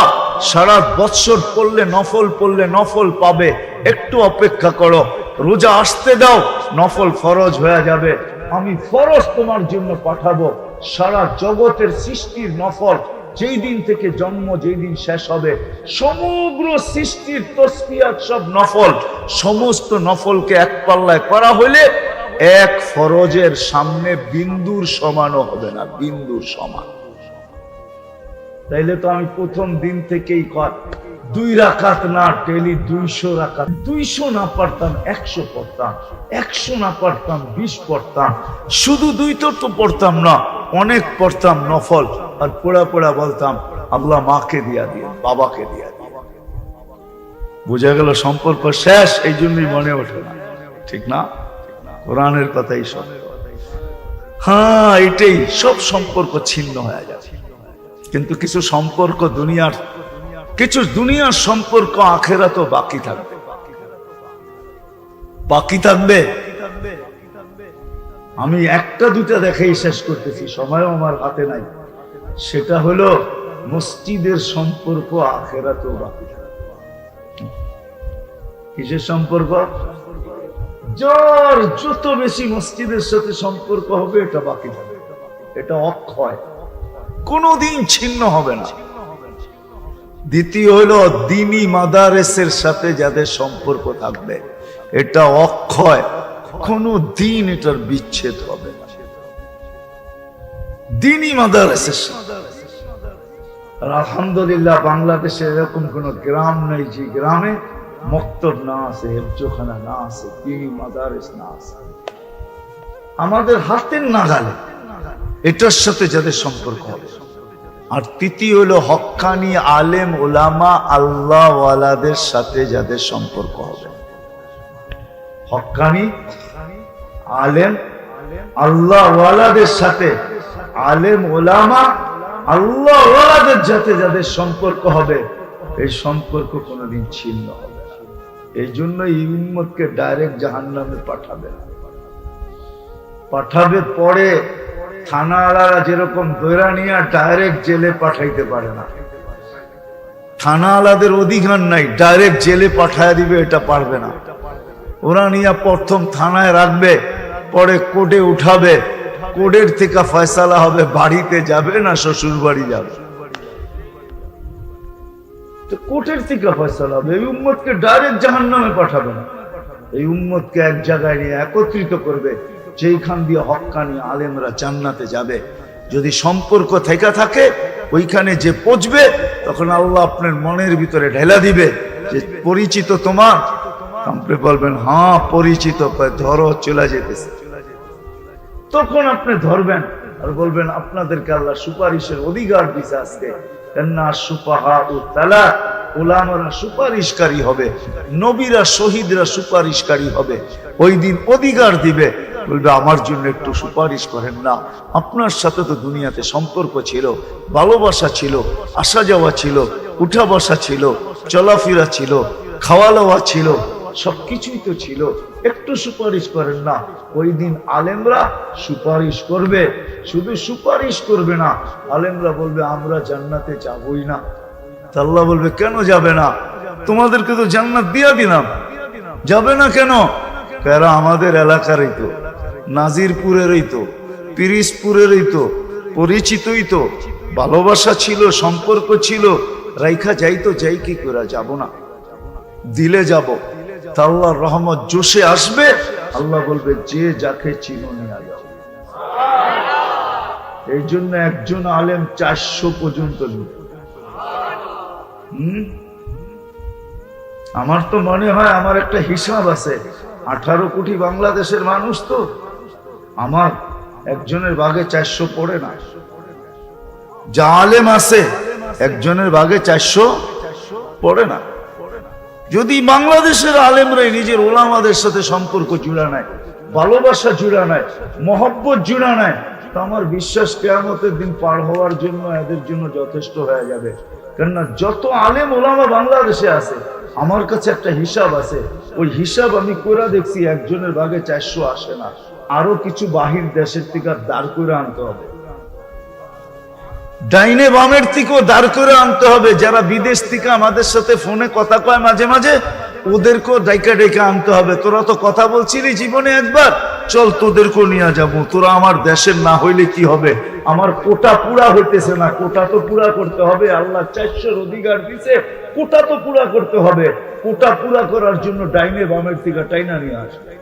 সারা বৎসর পড়লে নফল পাবে, একটু অপেক্ষা করো, রোজা আসতে দাও, নফল ফরজ হয়ে যাবে, আমি ফরজ তোমার জন্য পাঠাবো। সারা জগতের সৃষ্টির নফল যেই দিন থেকে জন্ম, যেই দিন শেষ হবে, সমগ্র সৃষ্টির তসবিহাত সব নফল, সমস্ত নফলকে এক পাল্লায় করা হইলে এক ফরজের সামনে বিন্দুর সমানও হবে না, বিন্দুর সমান। তাইলে তো আমি প্রথম দিন থেকেই 2 রাকাত না, ডেলি 200 রাকাত, 200 না পারতাম 100 পড়তাম, 100 না পারতাম 20 পড়তাম, শুধু 2 তো পড়তাম না, অনেক পড়তাম নফল। আর পড়া বলতাম আল্লাহ মাকে দিয়া দিয়ে, বাবাকে দিয়া দিয়ে। বুঝা গেল সম্পর্ক শেষ, এই জন্যই মনে ওঠে না, ঠিক না? কোরআনের কথাই সব। হ্যাঁ, এটাই, সব সম্পর্ক ছিন্ন হয়ে যাবে। কিন্তু কিছু সম্পর্ক দুনিয়ার সম্পর্ক আখিরাতেও বাকি থাকবে, বাকি থাকবে। আমি 1-2টা দেখেই শেষ করতেছি, সময়ও আমার হাতে নাই। সেটা হলো মসজিদের সম্পর্ক আখিরাতেও বাকি থাকবে। কিসের সম্পর্ক? যার যত বেশি মসজিদের সাথে সম্পর্ক হবে এটা বাকি থাকবে, এটা অক্ষয়, কোনদিন ছিন্ন হবে না। দ্বিতীয় হলো দ্বীনি মাদারেসের সাথে যাদের সম্পর্ক থাকবে, এটা অক্ষয়, কোনো দিন এটার বিচ্ছেদ হবে না। দ্বীনি মাদারেসের সাথে। আর আলহামদুলিল্লাহ বাংলাদেশে এরকম কোন গ্রাম নেই যে গ্রামে মক্তব না আছে, হেফজোখানা না আছে, দ্বীনি মাদারেস না আছে। আমাদের হাতের নাগালে এটার সাথে যাদের সম্পর্ক হবে। আর তৃতীয় হলো হক্কানি আলেম ওলামা আল্লাহ ওয়ালাদের সাথে যাদের সম্পর্ক হবে। হক্কানি আলেম আল্লাহ ওয়ালাদের সাথে, আলেম ওলামা আল্লাহ ওয়ালাদের সাথে যাদের সম্পর্ক হবে, এই সম্পর্ক কোনোদিন ছিন্ন হবে না। এই জন্য এই উম্মতকে ডাইরেক্ট জাহান্নামে পাঠাবে। পরে থানাওয়ালারা যেরকম দৈরা নিয়ে ডাইরেক্ট জেলে পাঠাইতে পারে না, থানাওয়ালাদের অধিকার নাই, ডাইরেক্ট জেলে পাঠায় দিবে, এটা পারবে না। ওরা নিয়ে প্রথম থানায় রাখবে, পরে কোর্টে উঠাবে, কোর্টের থেকে ফয়সালা হবে বাড়িতে যাবে না শ্বশুর বাড়ি যাবে, তো কোর্টের থেকে ফয়সালা হবে। এই উম্মতকে ডাইরেক্ট জাহান্নামে পাঠাবে না, এই উম্মতকে এক জায়গায় নিয়ে একত্রিত করবে, যেইখান দিয়ে হক্কানি আলেমরা জান্নাতে যাবে। যদি সম্পর্ক থেকে থাকে ওইখানে যে পৌঁছবে, তখন আল্লাহ আপনার মনের ভিতরে ঢেলা দিবে যে পরিচিত তোমার, আপনি বলবেন হ্যাঁ পরিচিত, ধরো চলে যেতেছে। তখন আপনি ধরবেন আর বলবেন আপনাদেরকে আল্লাহ সুপারিশের অধিকার দিছে আজকে। ওলামারা সুপারিশকারী হবে, নবীরা শহীদরা সুপারিশকারী হবে। ওই দিন অধিকার দিবে, বলবে আমার জন্য একটু সুপারিশ করেন না। আপনার সাথে তো দুনিয়াতে সম্পর্ক ছিল, ভালোবাসা ছিল, আসা যাওয়া ছিল, উঠা বসা ছিল, চলাফেরা ছিল, খাওয়া দাওয়া ছিল, সবকিছুই তো ছিল, একটু সুপারিশ করেন না। ওই দিন আলেমরা সুপারিশ করবে, শুধু সুপারিশ করবে না, আলেমরা বলবে আমরা জান্নাতে যাবই না। আল্লাহ বলবে কেন যাবে না? তোমাদেরকে তো জান্নাত দিয়া দিলাম, যাবে না কেন? এরা আমাদের এলাকারই তো, নাজিরপুরেরই তো, পিরিজপুরেরই তো, পরিচিতই তো, ভালোবাসা ছিল, সম্পর্ক ছিল, রাইখা যাইতো, যাই কি করে যাব না? দিলে যাব, আল্লাহর রহমত জোশে আসবে, আল্লাহ বলবে যে যাকে চিনো নিয়ে যাও। এই জন্য একজন আলেম 400 পর্যন্ত নিবে। আমার তো মনে হয় আমার একটা হিসাব আছে, 18 কোটি বাংলাদেশের মানুষ, তো আমার একজনের ভাগে 400 পড়ে না। যা আলেম আছে একজনের ভাগে 400 পড়ে না। যদি বাংলাদেশের আলেমরাই নিজের ওলামাদের সাথে সম্পর্ক জুড়া নাই, ভালোবাসা জুড়া নাই, মহব্বত জুড়া নাই, তো আমার বিশ্বাস কিয়ামতের দিন পার হওয়ার জন্য এদের জন্য যথেষ্ট হয়ে যাবে। কেননা যত আলেম ওলামা বাংলাদেশে আছে, আমার কাছে একটা হিসাব আছে, ওই হিসাব আমি করে দেখছি একজনের ভাগে 400 আসে না। আরো কিছু বাহির দেশের থেকে দাঁড় করে আনতে হবে, ডাইনে বামের থেকেও দাঁড় করে আনতে হবে। যারা বিদেশ থেকে আমাদের সাথে ফোনে কথা কয় মাঝে মাঝে, ওদেরকেও ডাইকা ডেকে আনতে হবে। তোরা তো কথা বলছিলি জীবনে একবার, চল তোদেরকেও নিয়ে যাবো। তোরা আমার দেশের না হইলে কি হবে? আমার কোটা পুরা হইতেছে না, কোটা তো পুরা করতে হবে। আল্লাহ 400 অধিকার দিছে, কোটা তো পুরা করতে হবে। কোটা পুরা করার জন্য ডাইনে বামের থেকে টাইনা নিয়ে আসবে।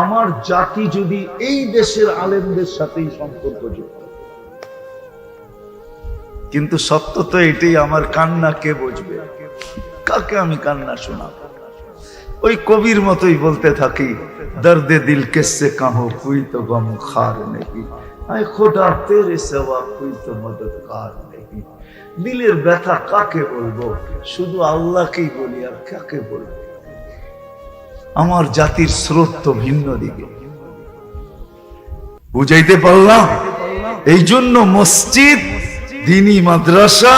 আমার জাতি যদি এই দেশের আলেমদের সাথেই সম্পর্ক যুক্ত, কিন্তু সত্য তো এটাই। আমার কান্না কে বুঝবে? কাকে আমি কান্না শোনাবো? ওই কবির মতোই বলতে থাকি, দর্দে দিল কিসসে কাহো, কোই তো গম খার নেই, আয় খোদা তেরে সেবা কোই তো মদদগার নেই। দিলের ব্যথা কাকে বলবো? শুধু আল্লাহকেই বলি, আর কাকে বলবো? আমার জাতির স্রোত তো ভিন্ন দিকে, বুঝাইতে পারলাম? এই জন্য মসজিদ, দ্বীনি মাদ্রাসা,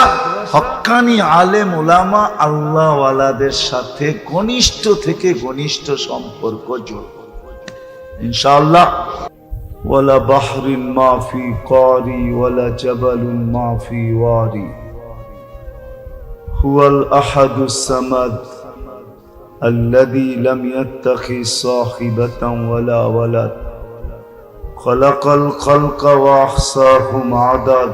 হক্কানি আলেম ওলামা আল্লাহওয়ালাদের সাথে ঘনিষ্ঠ থেকে ঘনিষ্ঠ সম্পর্ক জড়িত ইনশাআল্লাহ। ওয়ালা বাহরিন মা ফি কারি ওয়ালা জাবালুন মা ফি ওয়ারি, হুয়াল আহাদুস সামাদ الذي لم يتخذ صاحبة ولا ولد خلق الخلق وأحصاهم عدد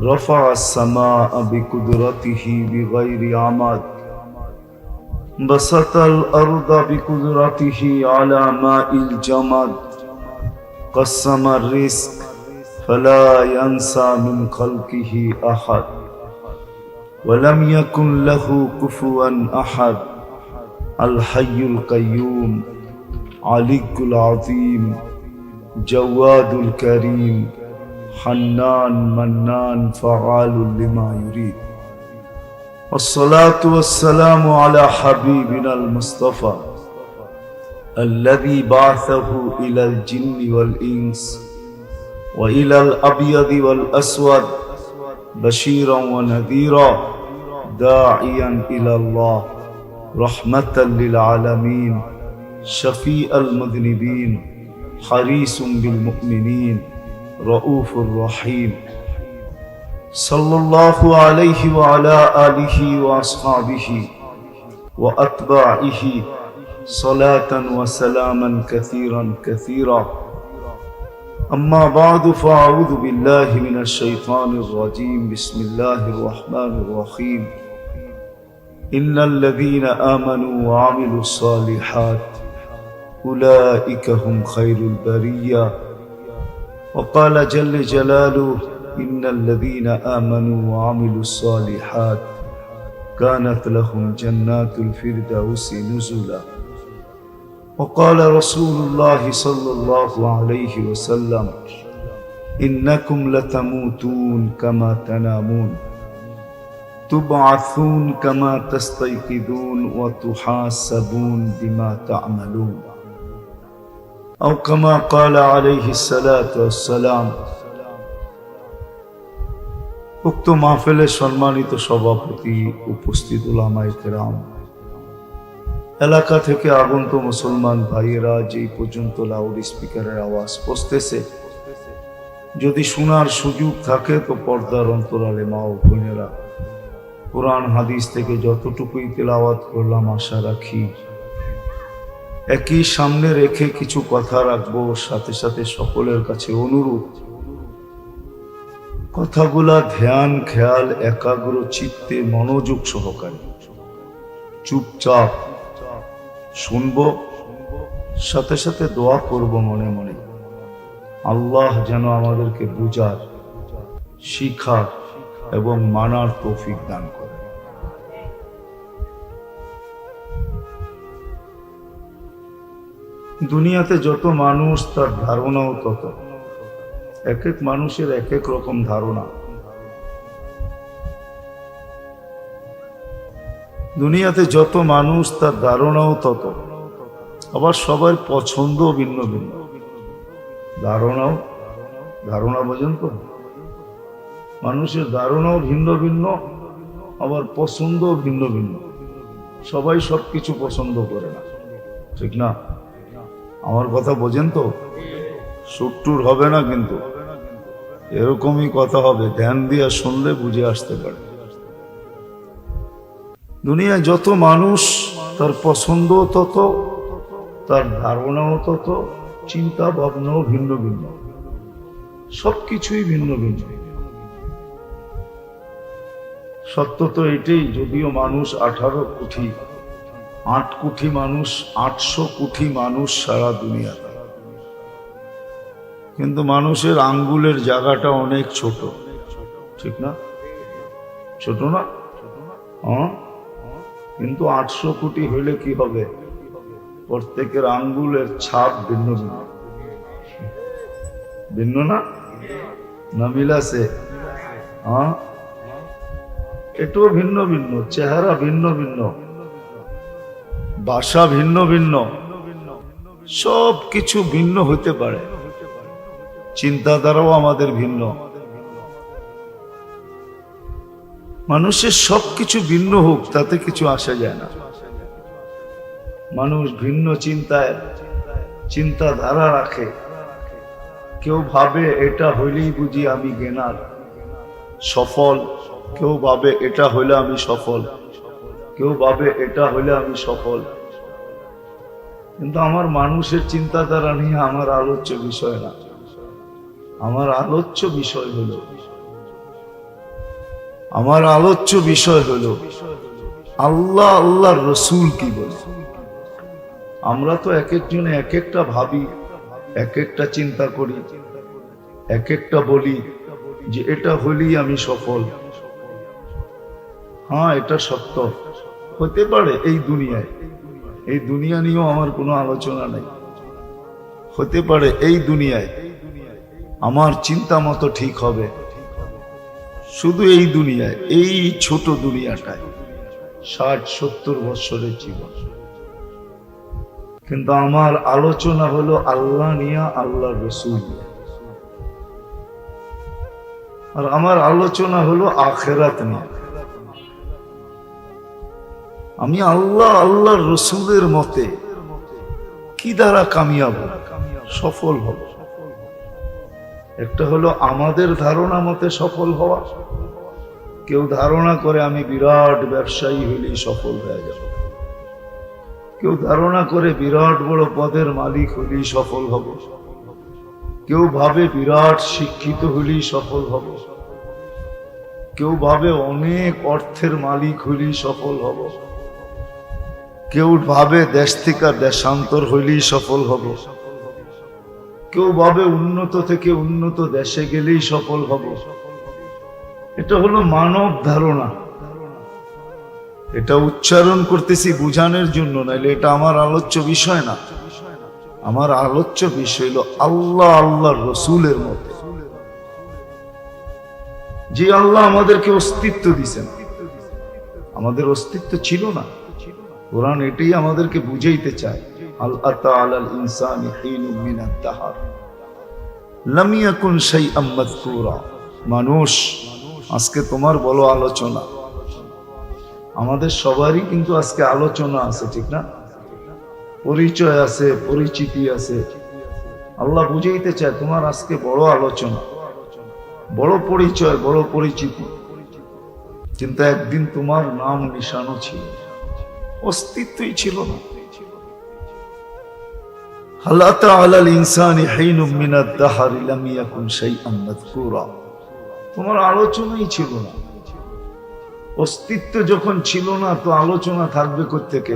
رفع السماء بقدرته بغير عمد بسط الأرض بقدرته على ماء الجمد قسم الرزق فلا ينسى من خلقه أحد ولم يكن له كفوا أحد الحي القيوم علي العظيم جواد الكريم حنان منان فعال لما يريد والصلاة والسلام على حبيبنا المصطفى الذي بعثه إلى الجن والإنس وإلى الأبيض والأسود بشيرا ونذيرا داعيا إلى الله رحمة للعالمين شفيع المذنبين حريص بالمؤمنين رؤوف رحيم صلى الله عليه وعلى آله وأصحابه وأتباعه صلاة وسلاما كثيرا كثيرا أما بعد فأعوذ بالله من الشيطان الرجيم بسم الله الرحمن الرحيم إن الذين آمنوا وعملوا الصالحات أولئك هم خير البرية وقال جل جلاله إن الذين آمنوا وعملوا الصالحات كانت لهم جنات الفردوس نزلا وقال رسول الله صلى الله عليه وسلم إنكم لتموتون كما تنامون تبعثون كما تستيقظون وتحاسبون بما تعملون أو كما قال عليه الصلاة والسلام উক্ত মাহফিলের সম্মানিত সভাপতি, উপস্থিত উলামায়ে কেরাম, এলাকা থেকে আগন্ত মুসলমান ভাইয়েরা, যেই পর্যন্ত লাউড স্পিকারের আওয়াজ পৌঁছতেছে, যদি শোনার সুযোগ থাকে তো পর্দার অন্তরালে মা ও বোনেরা, কোরআন হাদিস থেকে যতটুকুই তেলাওয়াত করলাম আশা রাখি একই সামনে রেখে কিছু কথা রাখবো। সাথে সাথে সকলের কাছে অনুরোধ, কথাগুলা ধ্যান খেয়াল একাগ্র চিত্তে মনোযোগ সহকারে চুপচাপ শুনবো সাথে সাথে দোয়া করব মনে মনে, আল্লাহ যেন আমাদেরকে বুঝার, শিখার এবং মানার তৌফিক দান করে। দুনিয়াতে যত মানুষ তার ধারণাও তত। এক এক মানুষের এক এক রকম ধারণা। দুনিয়াতে যত মানুষ তার ধারণাও তত। আবার সবার পছন্দ ভিন্ন ভিন্ন। ধারণা বোঝেন তো? মানুষের ধারণাও ভিন্ন ভিন্ন, আবার পছন্দও ভিন্ন ভিন্ন। সবাই সবকিছু পছন্দ করে না, ঠিক না? আমার কথা বোঝেন তো? সুট্টুর হবে না, কিন্তু এরকমই কথা হবে। ধ্যান দিয়ে শুনলে বুঝে আসতে পারে। দুনিয়ায় যত মানুষ তার পছন্দ তত, তার ধারণাও তত, চিন্তা ভাবনাও ভিন্ন ভিন্ন, সবকিছুই ভিন্ন ভিন্ন। সত্য তো এটাই, যদিও মানুষ 18 কোটি, 8 কোটি মানুষ, 800 কোটি মানুষ সারা দুনিয়াতে, কিন্তু মানুষের আঙ্গুলের জায়গাটা অনেক ছোট, ঠিক না? ছোট না? কিন্তু 800 কোটি হইলে কি হবে? প্রত্যেকের আঙ্গুলের ছাপ ভিন্ন ভিন্ন। ভিন্ন না? না মিল আছে? এটাও ভিন্ন ভিন্ন, চেহারা ভিন্ন ভিন্ন, ভাষা ভিন্ন ভিন্ন, সব কিছু ভিন্ন হতে পারে। চিন্তাধারাও আমাদের ভিন্ন। মানুষের সবকিছু ভিন্ন হোক, তাতে কিছু আসা যায় না। মানুষ ভিন্ন চিন্তাধারা রাখে। কেউ ভাবে এটা হইলেই বুঝি আমি জ্ঞানার সফল, কেউ ভাবে এটা হইলে আমি সফল, কেউ ভাবে এটা হইলে আমি সফল। কিন্তু আমার মানুষের চিন্তাধারা নিয়ে আমার আলোচ্য বিষয় না। আমার আলোচ্য বিষয় হলো আল্লাহ, আল্লাহর রসুল কি বলে। আমরা তো এক একজনে এক একটা ভাবি, এক একটা চিন্তা করি, এক একটা বলি যে এটা হলেই আমি সফল। হ্যাঁ, এটা সত্য হতে পারে। এই দুনিয়া নিয়েও আমার কোনো আলোচনা নাই। হতে পারে এই দুনিয়ায় আমার চিন্তা মতো ঠিক হবে, শুধু এই দুনিয়ায়, এই ছোট দুনিয়াটায় 60-70 বছরের জীবন। কিন্তু আমার আলোচনা হলো আল্লাহ নিয়া, আল্লাহর রসুল নিয়া। আর আমার আলোচনা হলো আখিরাত নিয়ে। আমি আল্লাহ, আল্লাহর রসুলের মতে কি দ্বারা কামিয়াব, সফল হব। একটা হলো আমাদের ধারণা মতে সফল হওয়া। কেউ ধারণা করে আমি বিরাট ব্যবসায়ী হইলেই সফল হয়ে যাব। কেউ ধারণা করে বিরাট বড় পদের মালিক হইলেই সফল হব। কেউ ভাবে বিরাট শিক্ষিত হইলেই সফল হব। কেউ ভাবে অনেক অর্থের মালিক হইলেই সফল হব। কেউ ভাবে দেশ থেকে দেশান্তর হইলেই সফল হব। কেউ ভাবে উন্নত থেকে উন্নত দেশে গেলেই সফল হব। এটা হলো মানব ধারণা। এটা উচ্চারণ করতেছি বুঝানোর জন্য, নাইলে এটা আমার আলোচ্য বিষয় না। আমার আলোচ্য বিষয় হলো আল্লাহ, আল্লাহর রসুলের মতে। যে আল্লাহ আমাদেরকে অস্তিত্ব দিয়েছেন, আমাদের অস্তিত্ব ছিল না। কোরআন এটাই আমাদেরকে বুঝাইতে চায়। আল আতা আলাল ইনসানি হিনুম মিনাদ দাহর লাম ইয়াকুন শাইআম মাযকুরা। মানুষ, আজকে তোমার বলো আলোচনা। আমাদের সবারই কিন্তু আজকে আলোচনা আছে, ঠিক না? পরিচয় আছে, পরিচিতি আছে। আল্লাহ বুঝাইতে চায় তোমার আজকে বড় আলোচনা, বড় পরিচয়, বড় পরিচিতি। কিন্তু একদিন তোমার নাম নিশানো ছিল, অস্তিত্বই ছিল না। হাল আতা আলাল ইনসানি হিনুম মিনাদ দাহরি লাম ইয়াকুন শাইআম মাযকুরা। তোমার আলোচনাই ছিল না। অস্তিত্ব যখন ছিল না, তো আলোচনা থাকবে কোত্থেকে?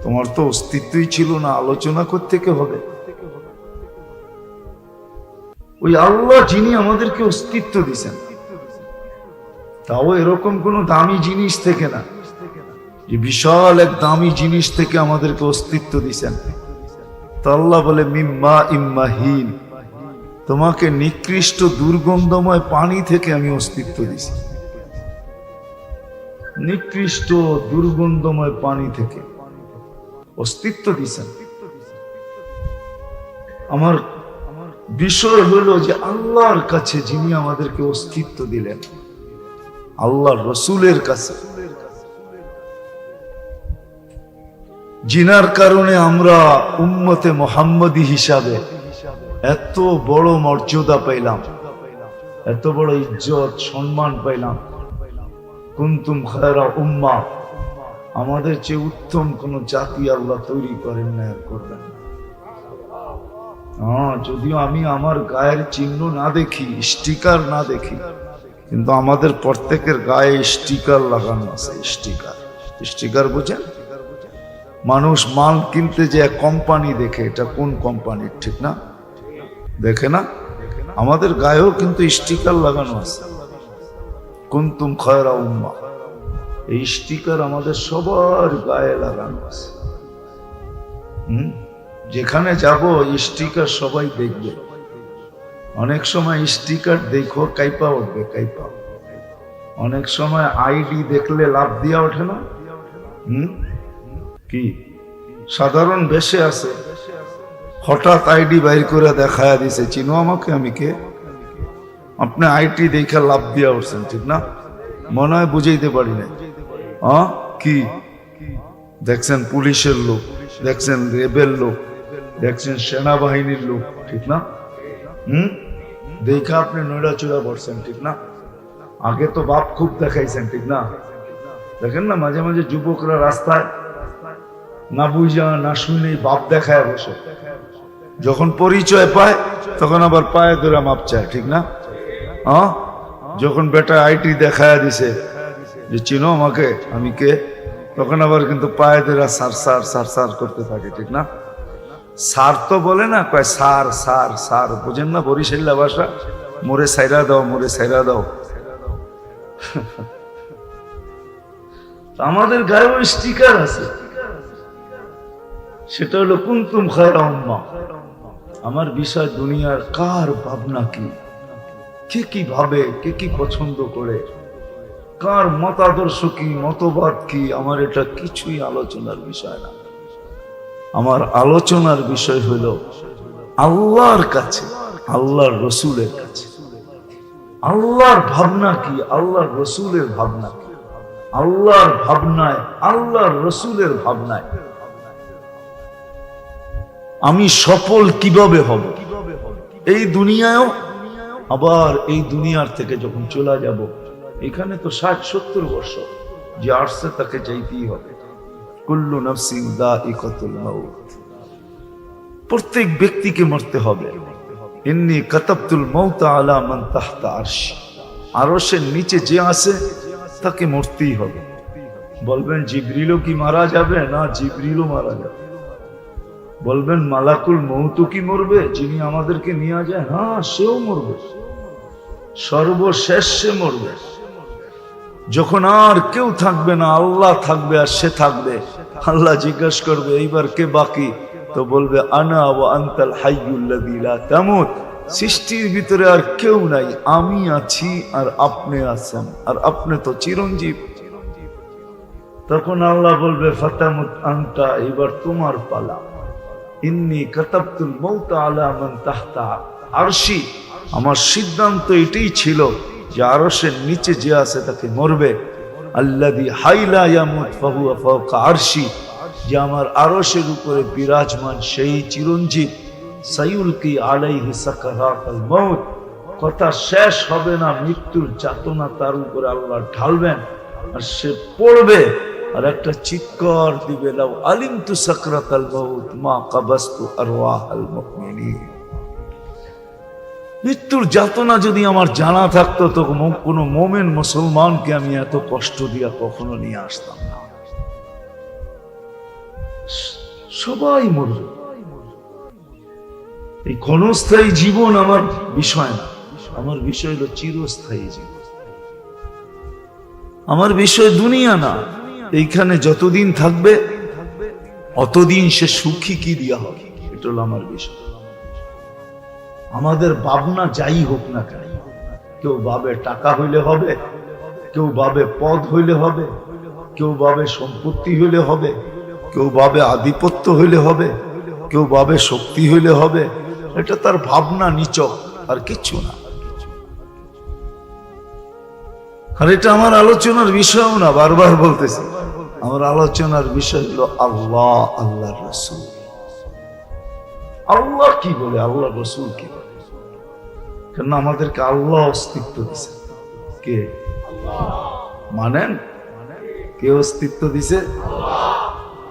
তোমার তো অস্তিত্বই ছিল না, আলোচনা করতে কে হবে? ওই আল্লাহ যিনি আমাদেরকে অস্তিত্ব দিছেন, তাও এরকম কোন দামি জিনিস থেকে না, যে বিশাল এক দামি জিনিস থেকে আমাদেরকে অস্তিত্ব দিছেন। তা আল্লাহ বলে মিম্মা ইম্মাহিন, তোমাকে নিকৃষ্ট দুর্গন্ধময় পানি থেকে আমি অস্তিত্ব দিছি। নিকৃষ্ট দুর্গন্ধময় পানি থেকে অস্তিত্ব দিছেন। আমার বিষয় হলো যে আল্লাহর কাছে যিনি আমাদেরকে অস্তিত্ব দিলেন, আল্লাহর রসুলের কাছে, জিনার কারণে আমরা উম্মতে মুহাম্মদী হিসাবে এত বড় মর্যাদা পাইলাম, এত বড় ইজ্জত সম্মান পাইলাম। কুনতুম খায়রা উম্মাহ, আমাদের চেয়ে উত্তম কোন জাতি আল্লাহ তৈরি করেন না, আর করবেন না। যদিও আমি আমার গায়ের চিহ্ন না দেখি, স্টিকার না দেখি, কিন্তু আমাদের প্রত্যেকের গায়ে স্টিকার লাগানো আছে। স্টিকার, স্টিকার বুঝেন? মানুষ মাল কিনতে যে কোম্পানি দেখে, এটা কোন কোম্পানির, ঠিক না? দেখে না? আমাদের গায়েও কিন্তু স্টিকার লাগানো আছে, কুনতুম খায়রা উম্মাহ। এই স্টিকার আমাদের সবার গায়ে লাগানো আছে। যেখানে যাব স্টিকার সবাই দেখবে। অনেক সময় স্টিকার দেখো কাইপা উঠবে, কাইপা। অনেক সময় আইডি দেখলে লাভ দিয়া ওঠে না? কি সাধারণ বেশে আছে, হঠাৎ আইডি বাইর করে দেখায়া দিছে, চিনো আমাকে, আমি কে? আপনি আইডি দেখে লাভ দিয়া উঠছেন, ঠিক না? মনে হয় বুঝাইতে পারি না। কি দেখছেন? পুলিশের লোক দেখছেন, রেবেল লোক দেখছেন, সেনাবাহিনীর লোক, ঠিক না? দেখা আপনি নৈরাচুরা পড়ছেন, ঠিক না? আগে তো বাপ খুব দেখাইছেন, ঠিক না? দেখেন না মাঝে মাঝে যুবকরা রাস্তায় না বুঝা না শুনে বাপ দেখায় বসে, যখন পরিচয় পায় তখন আবার পায়ে ধরে মাপ চায়, ঠিক না? যখন বেটা আইটি দেখায় দিছে যে চিনো আমাকে, আমি কে, তখন আবার কিন্তু পায়ে ধরে সার সার সার সার করতে থাকে, ঠিক না? সার তো বলে না, কয় সার সার সার, বুঝেন না বরিশাল্লা ভাষা? মোরে সাইরা দাও, মোরে সাইরা দাও। আমাদের গায়েও স্টিকার আছে, সেটা হলো কুনতুম খায়রা উম্মাহ। আমার বিষয় দুনিয়ার কার ভাবনা কি, কে কি ভাবে, কে কি পছন্দ করে, কার মতাদর্শ কি, মতবাদ কি, আমার এটা কিছুই আলোচনার বিষয় না। আমার আলোচনার বিষয় হলো আল্লাহর কাছে, আল্লাহর রসুলের কাছে। আল্লাহর ভাবনা কি, আল্লাহর রসুলের ভাবনা কি, আল্লাহর ভাবনায়, আল্লাহর রসুলের ভাবনায় আমি সফল কিভাবে হব এই দুনিয়ায়ও, আবার এই দুনিয়ার থেকে যখন চলে যাব, এখানে তো 60-70 বর্ষ যে আসছে তাকে যাইতেই হবে। কুল্লু নাফসিন যায়িকাতুল মাউত, প্রত্যেক ব্যক্তিকে মরতে হবে। ইন্নী কাতাবতুল মাউতা আলা মান তাহতা আরশি, আরশের নিচে যে আছে তাকে মরতেই হবে। বলবেন জিবরিলও কি মারা যাবে? না, জিবরিলও মারা যাবে। বলবেন মালাকুল মউত কি মরবে, যিনি আমাদেরকে নিয়ে যায়? হ্যাঁ, সেও মরবে, সর্বশেষ সে মরবে। যখন আর কেউ থাকবে না, আল্লাহ থাকবে আর সে থাকবে, আল্লাহ জিজ্ঞাসা করবে এইবার কে বাকি? তো বলবে আনা ওয়া আনতাল হাইয়ুল্লাযী লা তামুত, সৃষ্টির ভিতরে আর কেউ নাই, আমি আছি আর আপনি আছেন, আর আপনি তো চিরঞ্জীব। তখন আল্লাহ বলবে ফাতামুত আনতা, এবার তোমার পালা। ইন্নী কাতাবতুল মাউতা আলা মান তাহতা আরশি, আমার সিদ্ধান্ত এটাই ছিল যে আরশের নিচে যে আছে তাকে মরবে। আল্লাযী হাইলা ইয়ামুত ফাহুয়া ফাওকা আরশি, যে আমার আরশের উপরে বিরাজমান সেই চিরঞ্জীব। সায়ুলকি আলাইহি সাকারাতুল মাউত, কথা শেষ হবে না, মৃত্যুর যাতনা তার উপরে আল্লাহ ঢালবেন, আর সে পড়বে আর একটা চিৎকার দিবে, লাউ আলিমতু সাকরাতাল মাউত মা কাবাস্তু আরওয়াহাল মুমিনিন। মৃত্যুর যাতনা যদি আমার জানা থাকতো তো কোনো মোমেন মুসলমানকে আমি এত কষ্ট দিয়া কখনো নিয়ে আসতাম না। সবাই মরবে। এই ক্ষণস্থায়ী জীবন আমার বিষয় না, আমার বিষয় হলো চিরস্থায়ী জীবন। আমার বিষয় দুনিয়া না, এইখানে যতদিন থাকবে অতদিন সে সুখী কি দিয়া হবে, এটা হলো আমার বিষয়। আমাদের ভাবনা যাই হোক না কেন, কেউ ভাবে টাকা হইলে হবে, কেউ ভাবে পদ হইলে হবে, কেউ ভাবে সম্পত্তি হইলে হবে, কেউ ভাবে আধিপত্য হইলে হবে, কেউ ভাবে শক্তি হইলে হবে। এটা তার ভাবনা নিচক, আর কিচ্ছু না। আর এটা আমার আলোচনার বিষয়ও না, বারবার বলতেছি, আমার আলোচনার বিষয় হলো আল্লাহ, আল্লাহ রসুল। আল্লাহ কি বলে, আল্লাহ রসুল কি বলে? কেন আমাদেরকে আল্লাহ অস্তিত্ব দিছে। কে মানেন? কে অস্তিত্ব দিছে?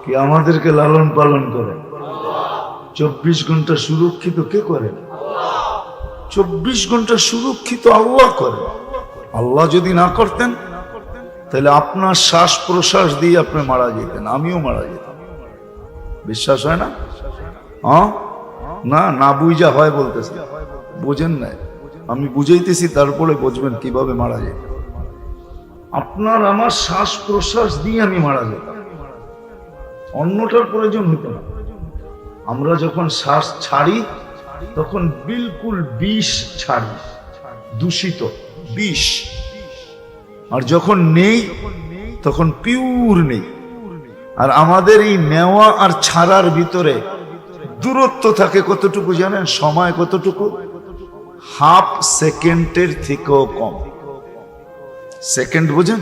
কে আমাদেরকে লালন পালন করে? 24 ঘন্টা সুরক্ষিত কে করেন? 24 ঘন্টা সুরক্ষিত আল্লাহ করে। আল্লাহ যদি না করতেন তাহলে আপনার শ্বাস প্রশ্বাস দিয়ে আপনি মারা যেতেন, আমিও মারা যেতাম। বিশ্বাস হয় না? না না বুঝা হয় বলতেছে, বোঝেন না। আমি বুঝাইতেছি, তারপরে বুঝবেন কিভাবে মারা যেত। আপনার আমার শ্বাস প্রশ্বাস দিয়ে আমি মারা যেতাম, অন্যটার প্রয়োজন হতো না। আমরা যখন শ্বাস ছাড়ি তখন বিলকুল বিষ ছাড়ি, দূষিত বিষ। আর যখন নেই তখন পিওর নেই। আর আমাদের এই নেওয়া আর ছাড়ার ভিতরে দূরত্ব থাকে কতটুকু জানেন? সময় কতটুকু? হাফ সেকেন্ডের থেকেও কম। সেকেন্ড বোঝেন?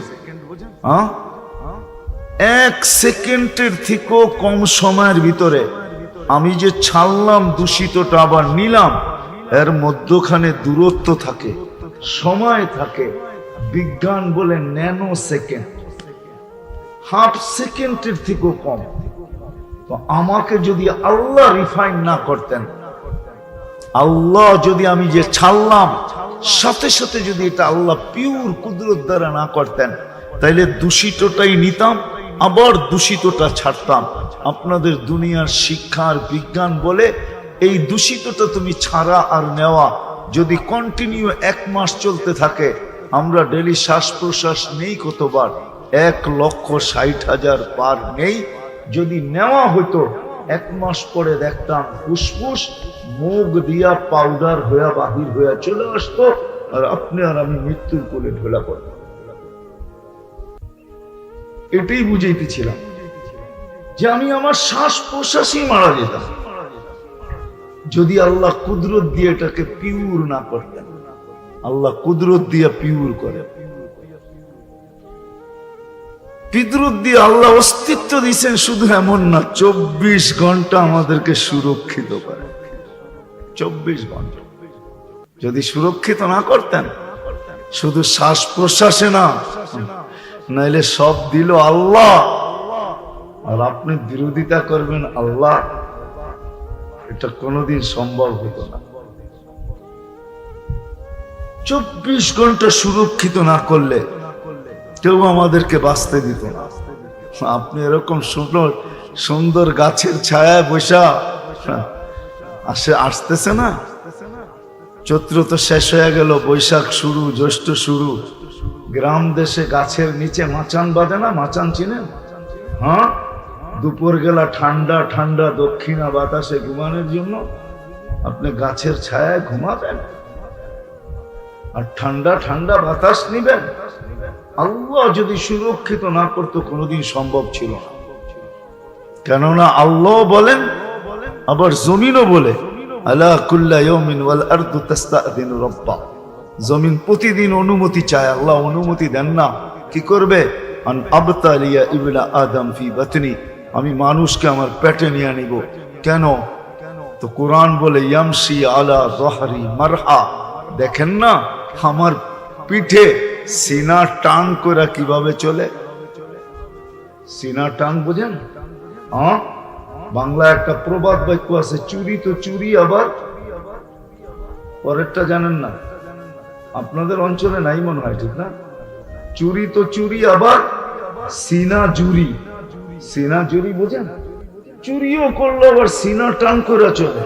1 সেকেন্ডের থেকেও কম সময়ের ভিতরে আমি যে ছাড়লাম দূষিতটা আবার নিলাম, এর মধ্যখানে দূরত্ব থাকে, সময় থাকে। বিজ্ঞান বলে ন্যানো সেকেন্ড, হাফ সেকেন্ডের থেকেও কম। তো আমাকে যদি আল্লাহ রিফাইন না করতেন, আল্লাহ যদি আমি যে ছাড়লাম সাথে সাথে যদি এটা আল্লাহ পিওর কুদরত দ্বারা না করতেন, তাইলে দূষিতটাই নিতাম, আবার দূষিতটা ছাড়তাম। আপনাদের দুনিয়ার শিক্ষার বিজ্ঞান বলে এই দূষিতটা তুমি ছাড়া আর নেওয়া যদি কন্টিনিউ 1 মাস চলতে থাকে, আমরা ডেলি শ্বাস প্রশ্বাস নেই কতবার? 1,60,000 পার নেই। যদি নেওয়া হতো 1 মাস পরে দেখতাম ফুসফুস মুখ দিয়া পাউডার হইয়া বাহির হইয়া চলে আসতো, আর আপনি আর আমি মৃত্যুর কোলে ঢোলা পড়তাম। এটাই বুঝাইতেছিলাম যে আমি আমার শ্বাস প্রশ্বাসই মারা যেতাম যদি আল্লাহ কুদরত দিয়ে এটাকে পিওর না করতেন। আল্লাহ কুদরত দিয়ে পিওর করে, কুদরত দিয়ে আল্লাহ অস্তিত্ব দিয়েছেন। শুধু এমন না, 24 ঘন্টা আমাদেরকে সুরক্ষিত করে। 24 ঘন্টা যদি সুরক্ষিত না করতেন, শুধু শ্বাস প্রশ্বাসে না, নাইলে সব দিল আল্লাহ, আর আপনি বিরোধিতা করবেন আল্লাহ, এটা কোনোদিন সম্ভব হতো না। 24 ঘন্টা সুরক্ষিত না করলে কেউ আমাদেরকে বাঁচতে দিত না। আপনি এরকম সুন্দর সুন্দর গাছের ছায়ায় বসা আসতেছে না? চৈত্র তো শেষ হয়ে গেল, বৈশাখ শুরু, জ্যৈষ্ঠ শুরু। গ্রাম দেশে গাছের নিচে মাচান বাঁধে না? মাচান চিনেন? দুপুর গেলা ঠান্ডা ঠান্ডা দক্ষিণা বাতাসে ঘুমানোর জন্য আপনি গাছের ছায়ায় ঘুমাবেন আর ঠান্ডা ঠান্ডা বাতাস নিবেন। আল্লাহ যদি সুরক্ষিত না করতো কোনোদিন সম্ভব ছিল না। কেননা আল্লাহ বলেন, আবার জমিনও বলে, আলা কুল্লা ইয়াউমিন ওয়াল আরদু তাস্তাযিনু রাব্বা। জমিন প্রতিদিন অনুমতি চায়, আল্লাহ অনুমতি দেন না। কি করবে? আন আবতালিয়া ইবনা আদম ফি বাতনি, আমি মানুষকে আমার পেটে নিয়ে নিব। কেন? তো কোরআন বলে ইয়ামশি আলা যহরি মারহা। দেখেন না আমার পিঠে সিনা টাং করে কিভাবে চলে? সিনা টাং বুঝেন? বাংলা একটা প্রবাদ বাক্য আছে, চুরি তো চুরি, আবার পরেরটা জানেন না? আপনাদের অঞ্চলে নাই মনে হয়, ঠিক না? চুরি তো চুরি, আবার সিনা জুরি। সিনা জুরি বুঝেন? চুরিও করলো আবার সিনা টান করে চলে।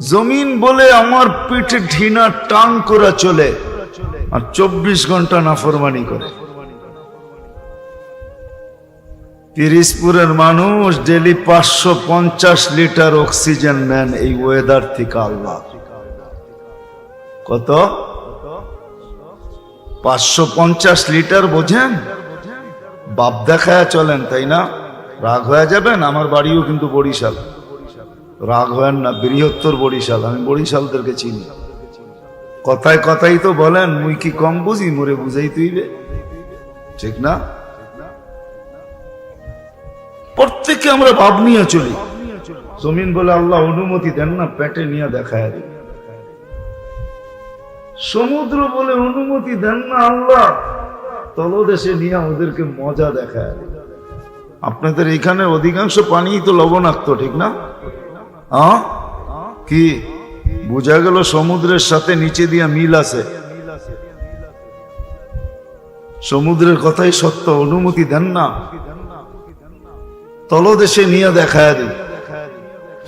জমিন বলে আমার পিঠে ঢিনা টান করে চলে, আর 24 ঘন্টা নাফরমানি করে। পিরিজপুরের মানুষ ডেলি 550 লিটার অক্সিজেন নেন এই ওয়েদার থেকে। আল্লাহ কত? 550 লিটার, বোঝেন? বাপ দেখায় চলেন, তাই না? রাগ হয়ে যাবেন, আমার বাড়িও কিন্তু বরিশাল। রাগ হয় না, বৃহত্তর বরিশাল, আমি বরিশালদেরকে চিনি। কথায় কথাই তো বলেন মুই কি কম বুঝি, মোরে বুঝাই তুইবে, ঠিক না? প্রত্যেকে আমরা ভাব নিয়ে চলি। জমিন বলে আল্লাহ অনুমতি দেন না, পেটে নিয়ে দেখায় দিই। সমুদ্র বলে অনুমতি দেন না আল্লাহ, তলদেশে নিয়ে ওদেরকে মজা দেখায় দিই। আপনাদের এখানে অধিকাংশ পানি তো লবণাক্ত, ঠিক না? কি বোঝা গেল? সমুদ্রের সাথে নিচে দিয়া মিল আছে। সমুদ্রের কথাই সত্য, অনুমতি দেন না, তলদেশে নিয়ে দেখায় দিই।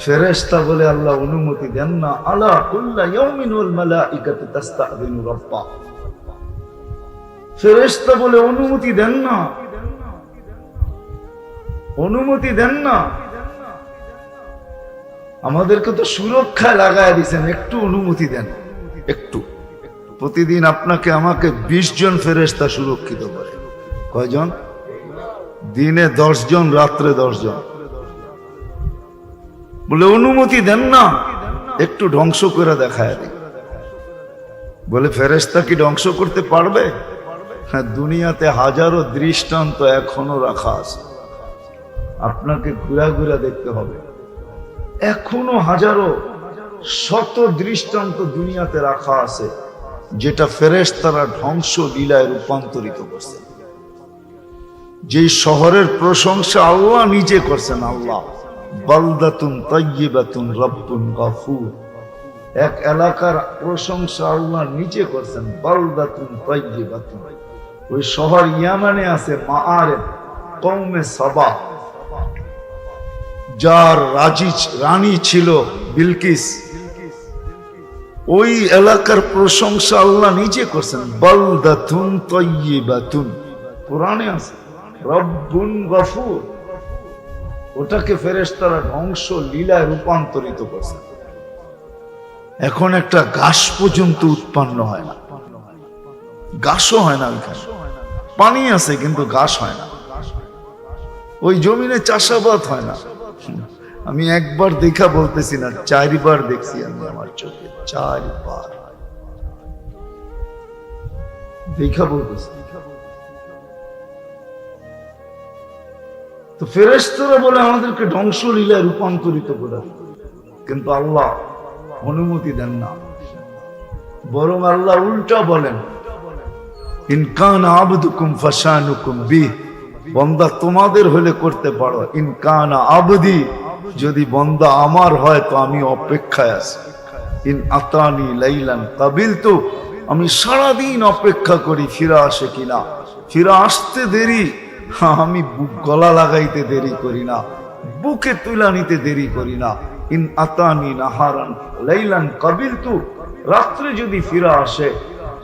ফেরেশতা বলে আল্লাহ অনুমতি দেন না। আলা কুল্লা ইয়াউমিন ওয়াল মালাইকাতু তাস্তাযিনু রাব্বা। ফেরেশতা বলে অনুমতি দেন না, অনুমতি দেন না। আমাদেরকে তো সুরক্ষায় লাগায় দিয়েছেন, একটু অনুমতি দেন, একটু। প্রতিদিন আপনাকে আমাকে 20 জন ফেরেশতা সুরক্ষিত করে। কয়জন? দিনে 10 জন, রাত্রে 10 জন। বলে অনুমতি দেন না, একটু ধ্বংস করে দেখায় দিই। বলে ফেরেশতা কি ধ্বংস করতে পারবে? হ্যাঁ, দুনিয়াতে হাজারো দৃষ্টান্ত এখনো রাখা আছে, আপনাকে ঘুরা ঘুরা দেখতে হবে। এখনো হাজারো শত দৃষ্টান্ত দুনিয়াতে রাখা আছে, যেটা ফেরেশতারা ধ্বংস লীলায় রূপান্তরিত করছে। যেই শহরের প্রশংসা আল্লাহ নিজে করছেন, আল্লাহ বালদাতুন তাইয়্যিবাতুন রাব্বুন গাফুর, এক এলাকার প্রশংসা আল্লাহ নিজে করছেন, বালদাতুন তাইয়্যিবাতুন। ওই শহর ইয়ামানে আছে, মাআরিব, কওমে সাবা, যার রানী ছিল বিলকিস। ওই এলাকার প্রশংসা আল্লাহ নিজে করছেন, বালদাতুন তাইয়্যিবাতুন। কোরআনে আছে রব্বুন গফুর। ওটাকে ফেরেশতারা ধ্বংস লীলায় রূপান্তরিত করছে। এখন একটা ঘাস পর্যন্ত উৎপন্ন হয় না, ঘাসও হয় না ওইখানে। পানি আছে কিন্তু ঘাস হয় না। ওই জমিনে চাষাবাদ হয় না। আমি একবার দেখা বলতেছি না, 4 বার দেখছি আমি আমার চোখে, 4 বার দেখা বলতেছি। তো ফেরেশতারা বলে আমাদেরকে ধ্বংস লীলায় রূপান্তরিত করে, কিন্তু আল্লাহ অনুমতি দেন না। বরং আল্লাহ উল্টা বলেন, ইন কানা আবদুকুম ফাশানুকুম বিহ, বান্দা তোমাদের হলে করতে পারো। ইন কানা আবদি, যদি বান্দা আমার হয় তো আমি অপেক্ষায় আছি। ইন আতানি লাইলান কাবিলতু, আমি সারাদিন অপেক্ষা করি ফিরে আসে কিনা। ফিরে আসতে দেরি, আমি গলা লাগাইতে দেরি করি না, বুকে তুলা নিতে দেরি করি না। ইন আতানি নাহারান লাইলান কাবিলতু, রাত্রে যদি ফিরে আসে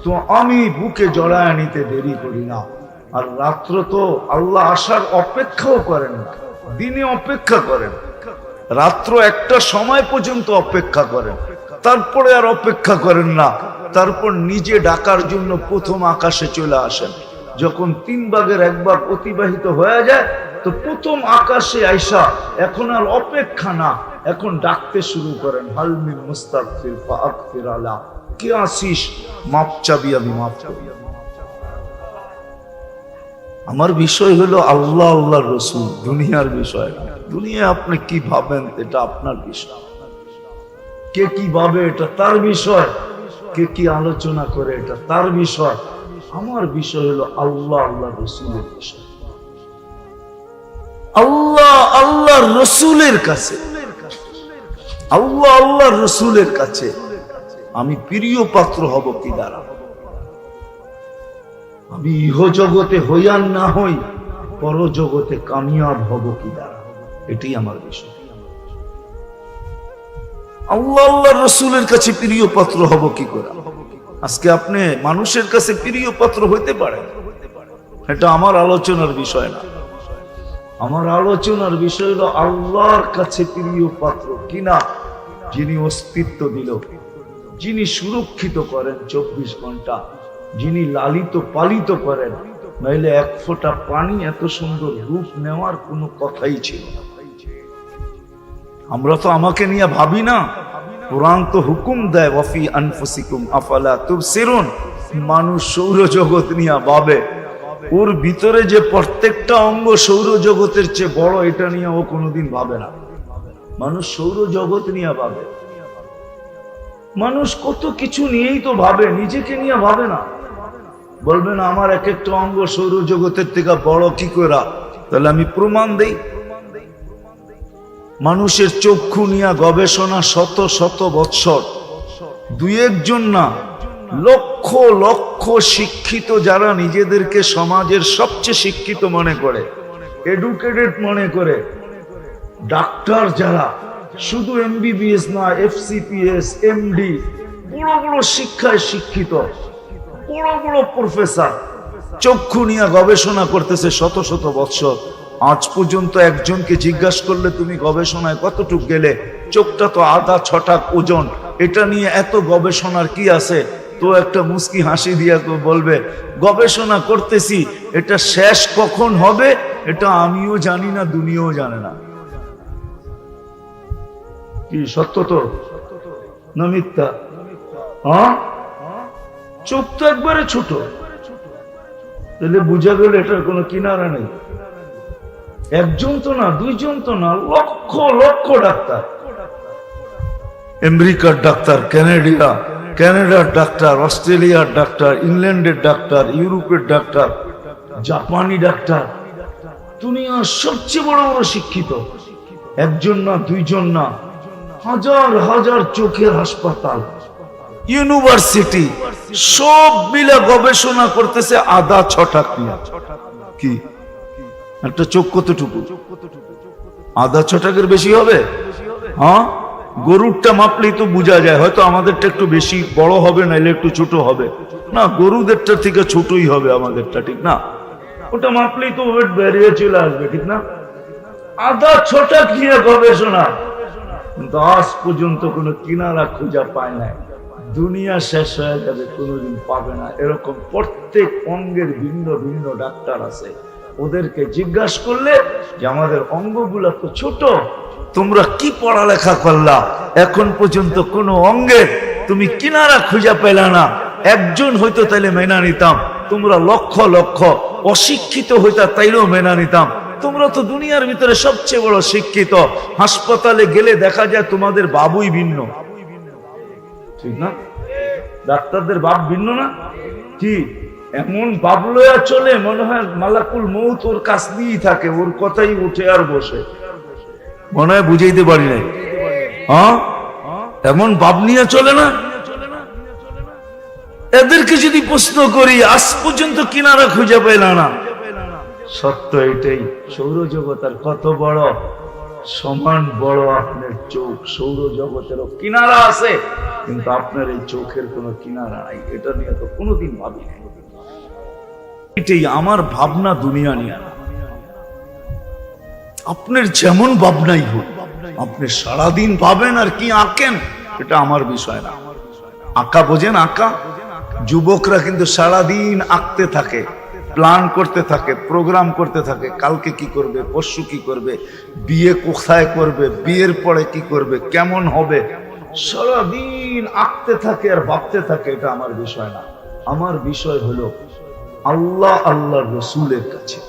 তো আমি বুকে জড়ায় নিতে দেরি করি না। আর রাত্র তো আল্লাহ আসার অপেক্ষাও করেন না, দিনে অপেক্ষা করেন, রাত্র একটা সময় পর্যন্ত অপেক্ষা করেন, তারপরে আর অপেক্ষা করেন না। তারপর নিজে ডাকার জন্য প্রথম আকাশে চলে আসেন। যখন 3 ভাগের 1 ভাগ অতিবাহিত হয়ে যায় তো প্রথম আকাশে আইসা এখন আর অপেক্ষা না, এখন ডাকতে শুরু করেন, হাল মিন মুস্তাগফির ফাগফির আলা, কে আসিস মাপ চাবি, আমি মাপ করি। আমার বিষয় হলো আল্লাহ, আল্লাহর রাসূল, দুনিয়ার বিষয় না। দুনিয়া আপনি কি ভাবেন এটা আপনার বিষয়, কে কি ভাবে এটা তার বিষয়, কে কি আলোচনা করে এটা তার বিষয়। আমার বিষয় হলো আল্লাহ, আল্লাহর রাসূলের বিষয়। আল্লাহ আল্লাহর রাসূলের কাছে, আল্লাহ আল্লাহর রাসূলের কাছে আমি প্রিয় পাত্র হব কি দ্বারা? আমি ইহ জগতে হইয়ান না হই, পরজগতে কামিয়াব হব কি দ্বারা? এটাই আমার বিষয়। আল্লাহ আল্লাহর রাসূলের কাছে প্রিয় পাত্র হব কি করে? আজকে আপনি মানুষের কাছে প্রিয় পাত্র হইতে পারেন, এটা আমার আলোচনার বিষয় না। আমার আলোচনার বিষয় হলো আল্লাহর কাছে প্রিয় পাত্র কিনা, যিনি অস্তিত্ব দিল, যিনি সুরক্ষিত করেন 24 ঘন্টা, যিনি লালিত পালিত করেন, নইলে এক ফোঁটা পানি এত সুন্দর রূপ নেওয়ার কোনো কথাই ছিল না। আমরা তো আমাকে নিয়ে ভাবি না। কোরআন তো হুকুম দেয় ওয়াফি আনফুসিকুম আফালা তুবসিরুন। মানুষ সৌরজগৎ নিয়ে ভাবে, ওর ভিতরে যে প্রত্যেকটা অঙ্গ সৌরজগতের চেয়ে বড়, এটা নিয়ে ও কোনোদিন ভাবে না। মানুষ সৌরজগৎ নিয়ে ভাবে, মানুষ কত কিছু নিয়েই তো ভাবে, নিজেকে নিয়ে ভাবে না। বলবেন আমার এক একটা অঙ্গ সৌরজগতের থেকে বড় কি করে? তাহলে আমি প্রমাণ দেই। মানুষের চক্ষু নিয়ে গবেষণা শত শত বৎসর, দুই একজন না, লক্ষ লক্ষ শিক্ষিত যারা নিজেদেরকে সমাজের সবচেয়ে শিক্ষিত মনে করে, এডুকেটেড মনে করে, ডাক্তার যারা, শুধু এমবিবিএস না, এফসিপিএস, এমডি, বড় বড় শিক্ষায় শিক্ষিত, বড় বড় প্রফেসর, চক্ষু নিয়ে গবেষণা করতেছে শত শত বৎসর। আজ পর্যন্ত একজনকে জিজ্ঞাসা করলে তুমি গবেষণায় কতটুক গেলে, চোখটা তো আধা ছটাক ওজন, এটা নিয়ে এত গবেষণার কি আছে? তো একটা মুস্কি হাসি দিয়া তো বলবে গবেষণা করতেছি, এটা শেষ কখন হবে এটা আমিও জানি না, দুনিয়াও জানে না। কি সত্য তো না মিথ্যা? হ্যাঁ, চোখ তো একবারে ছোট, তাহলে বুঝা গেল এটার কোনো কিনারা নেই। একজন তো না, দুইজন তো না, লক্ষ লক্ষ ডাক্তার, আমেরিকার ডাক্তার, কানাডার ডাক্তার, অস্ট্রেলিয়ার ডাক্তার, ইংল্যান্ডের ডাক্তার, ইউরোপের ডাক্তার, জাপানি ডাক্তার, দুনিয়ার সবচেয়ে বড় বড় শিক্ষিত, একজন না, দুইজন না, হাজার হাজার চোখের হাসপাতাল, ইউনিভার্সিটি, সব মিলে গবেষণা করতেছে আধা ছটা ক্রিয়া। কি একটা চোখ কতটুকু? আধা ছটাকের বেশি হবে? হ্যাঁ, গরুরটা মাপলেই তো বোঝা যায়, হয়তো আমাদেরটা একটু বেশি বড় হবে, নাইলে একটু ছোট হবে। না, গরুদেরটা থেকে ছোটই হবে আমাদেরটা, ঠিক না? ওটা মাপলেই তো ওয়েট বেরিয়ে চলে আসবে, ঠিক না? আধা ছটা ক্রিয়া গবেষণা, কিন্তু আজ পর্যন্ত কোনো কিনারা খুঁজা পায় নাই। দুনিয়া শেষ হয়ে যাবে, কোনোদিন পাবে না। এরকম প্রত্যেক অঙ্গের ভিন্ন ভিন্ন ডাক্তার আছে। ওদেরকে জিজ্ঞাসা করলে যে আমাদের অঙ্গগুলা তো ছোট, তোমরা কি পড়ালেখা করলা, এখন পর্যন্ত কোনো অঙ্গের তুমি কিনারা খুঁজে পেলে না। একজন হয়তো তাইলে মেনা নিতাম, তোমরা লক্ষ লক্ষ অশিক্ষিত হইতা তাইলেও মেনা নিতাম। তোমরা তো দুনিয়ার ভিতরে সবচেয়ে বড় শিক্ষিত, হাসপাতালে গেলে দেখা যায় তোমাদের বাবুই ভিন্ন, ঠিক না? ডাক্তারদের বাপ ভিন্ন না? কি এমন বাপ লয়া চলে, মনে হয় মালাকুল মউত ওর কাছ দিয়েই থাকে, ওর কথাই উঠে আর বসে, মনে হয় বুঝাইতে পারি নাই। হ্যাঁ, এমন বাপ নিয়ে চলে না? এদেরকে যদি প্রশ্ন করি, আজ পর্যন্ত কিনারা খুঁজে পেল না। সত্য এটাই, সৌরজগৎ আর কত বড়, সমান বড় আপনার চোখ। সৌরজগতেরও কিনারা আছে, কিন্তু আপনার এই চোখের কোনো কিনারা নাই। এটা নিয়ে তো কোনোদিন ভাবি নাই। এটাই আমার ভাবনা, দুনিয়া নিয়ে না। আপনার যেমন ভাবনাই হোক, আপনি সারাদিন ভাবেন আর কি আঁকেন, এটা আমার বিষয় না। আঁকা বোঝেন? আঁকা যুবকরা কিন্তু সারাদিন আঁকতে থাকে, প্ল্যান করতে থাকে, প্রোগ্রাম করতে থাকে, কালকে কি করবে, পরশু কি করবে, বিয়ে কোথায় করবে, বিয়ের পরে কি করবে, কেমন হবে, সারাদিন আঁকতে থাকে আর ভাবতে থাকে। এটা আমার বিষয় না। আমার বিষয় হলো আল্লাহ, আল্লাহর রসুলের কাছে,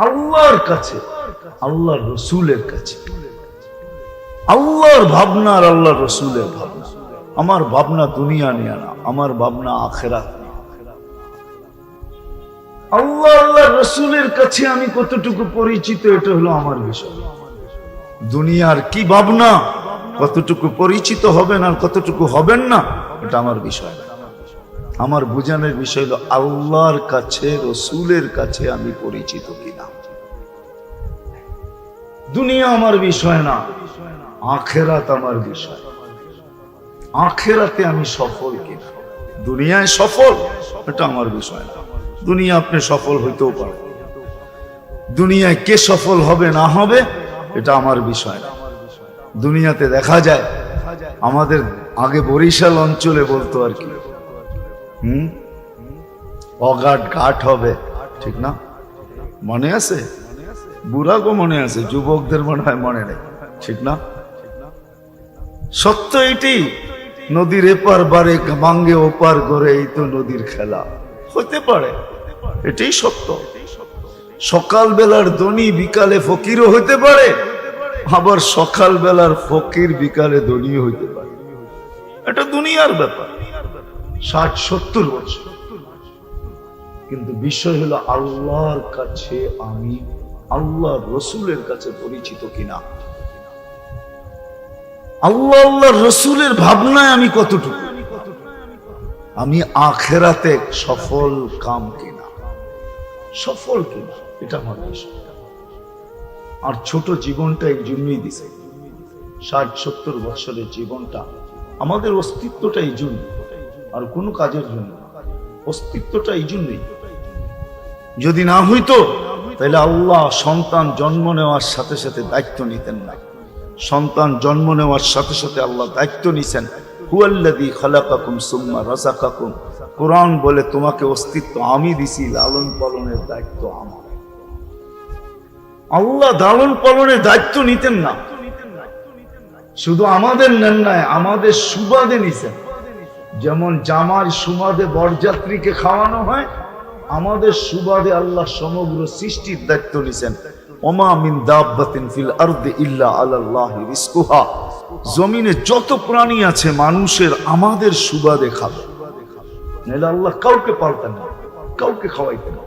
আল্লাহর কাছে, আল্লাহর রসুলের কাছে। আল্লাহর ভাবনা আর আল্লাহর রসুলের ভাবনা। আমার ভাবনা দুনিয়া নিয়ে না, আমার ভাবনা আখিরাত নিয়ে। আল্লাহ আল্লাহ রসুলের কাছে আমি কতটুকু পরিচিত, এটা হলো আমার বিষয়। দুনিয়ার কি ভাবনা, কতটুকু পরিচিত হবেন আর কতটুকু হবেন না, এটা আমার বিষয় না। আমার বোঝানোর বিষয় হলো আল্লাহর কাছে, রসুলের কাছে আমি পরিচিত কিনা। দুনিয়া আমার বিষয় না, আখেরাত আমার বিষয়। আখেরাতে আমি সফল কিনা, দুনিয়ায় সফল এটা আমার বিষয় না। দুনিয়া আপনি সফল হইতেও পারে, দুনিয়ায় কে সফল হবে না হবে এটা আমার বিষয় না। দুনিয়াতে দেখা যায় আমাদের আগে বরিশাল অঞ্চলে বলতো আর কি, অগাট ঘাট হবে, ঠিক না? মনে আছে? বুড়াগো মনে আছে, যুবকদের মনে হয় মনে নেই, ঠিক না? সত্য এটি, নদীর এপার বারে বাঙ্গে ওপার গড়ে, এই তো নদীর খেলা। হতে পারে, এটাই সত্য। সকাল বেলার ধনী বিকালে ফকিরও হইতে পারে, আবার সকাল বেলার ফকির বিকালে ধনীও হইতে পারে। এটা দুনিয়ার ব্যাপার। 60-70 বছর, কিন্তু বিষয় হলো আল্লাহর কাছে আমি আল্লাহ রসুলের কাছে পরিচিত কিনা, আল্লাহ আল্লাহ রসুলের ভাবনায় আমি কতটুকু, আমি আখেরাতে সফল কাম কিনা, সফল কিনা, এটা আমার বিষয়। আর ছোট জীবনটা এই জন্যই দিছে, 60-70 বছরের জীবনটা আমাদের অস্তিত্বটা এই জন্য, আর কোনো কাজের জন্য অস্তিত্বটা এই জন্যই। যদি না হইতো তাহলে আল্লাহ সন্তান জন্ম নেওয়ার সাথে সাথে দায়িত্ব নিতেন না। সন্তান জন্ম নেওয়ার সাথে সাথে আল্লাহ দায়িত্ব নিছেন। হুয়াল্লাযী খালাকাকুম সুম্মা রাযাকাকুম, কোরআন বলে তোমাকে অস্তিত্ব আমি দিছি, লালন পালনের দায়িত্ব আমার। আল্লাহ লালন পালনের দায়িত্ব নিতেন না, শুধু আমাদের নেন নাই, আমাদের সুবাদে নিছেন। যেমন জামার সুবাদে বরযাত্রীকে খাওয়ানো হয়, আমাদের সুবাদে আল্লাহ সমগ্র সৃষ্টির দায়িত্ব নিছেন। ওমা মিন দাব্বাতিন ফিল আরদি ইল্লা আলাল্লাহি রিজকুহা, জমিনে যত প্রাণী আছে মানুষের আমাদের সুবাদে খাবে, নাহলে আল্লাহ কাউকে পালতেন না, কাউকে খাওয়াইতেন না।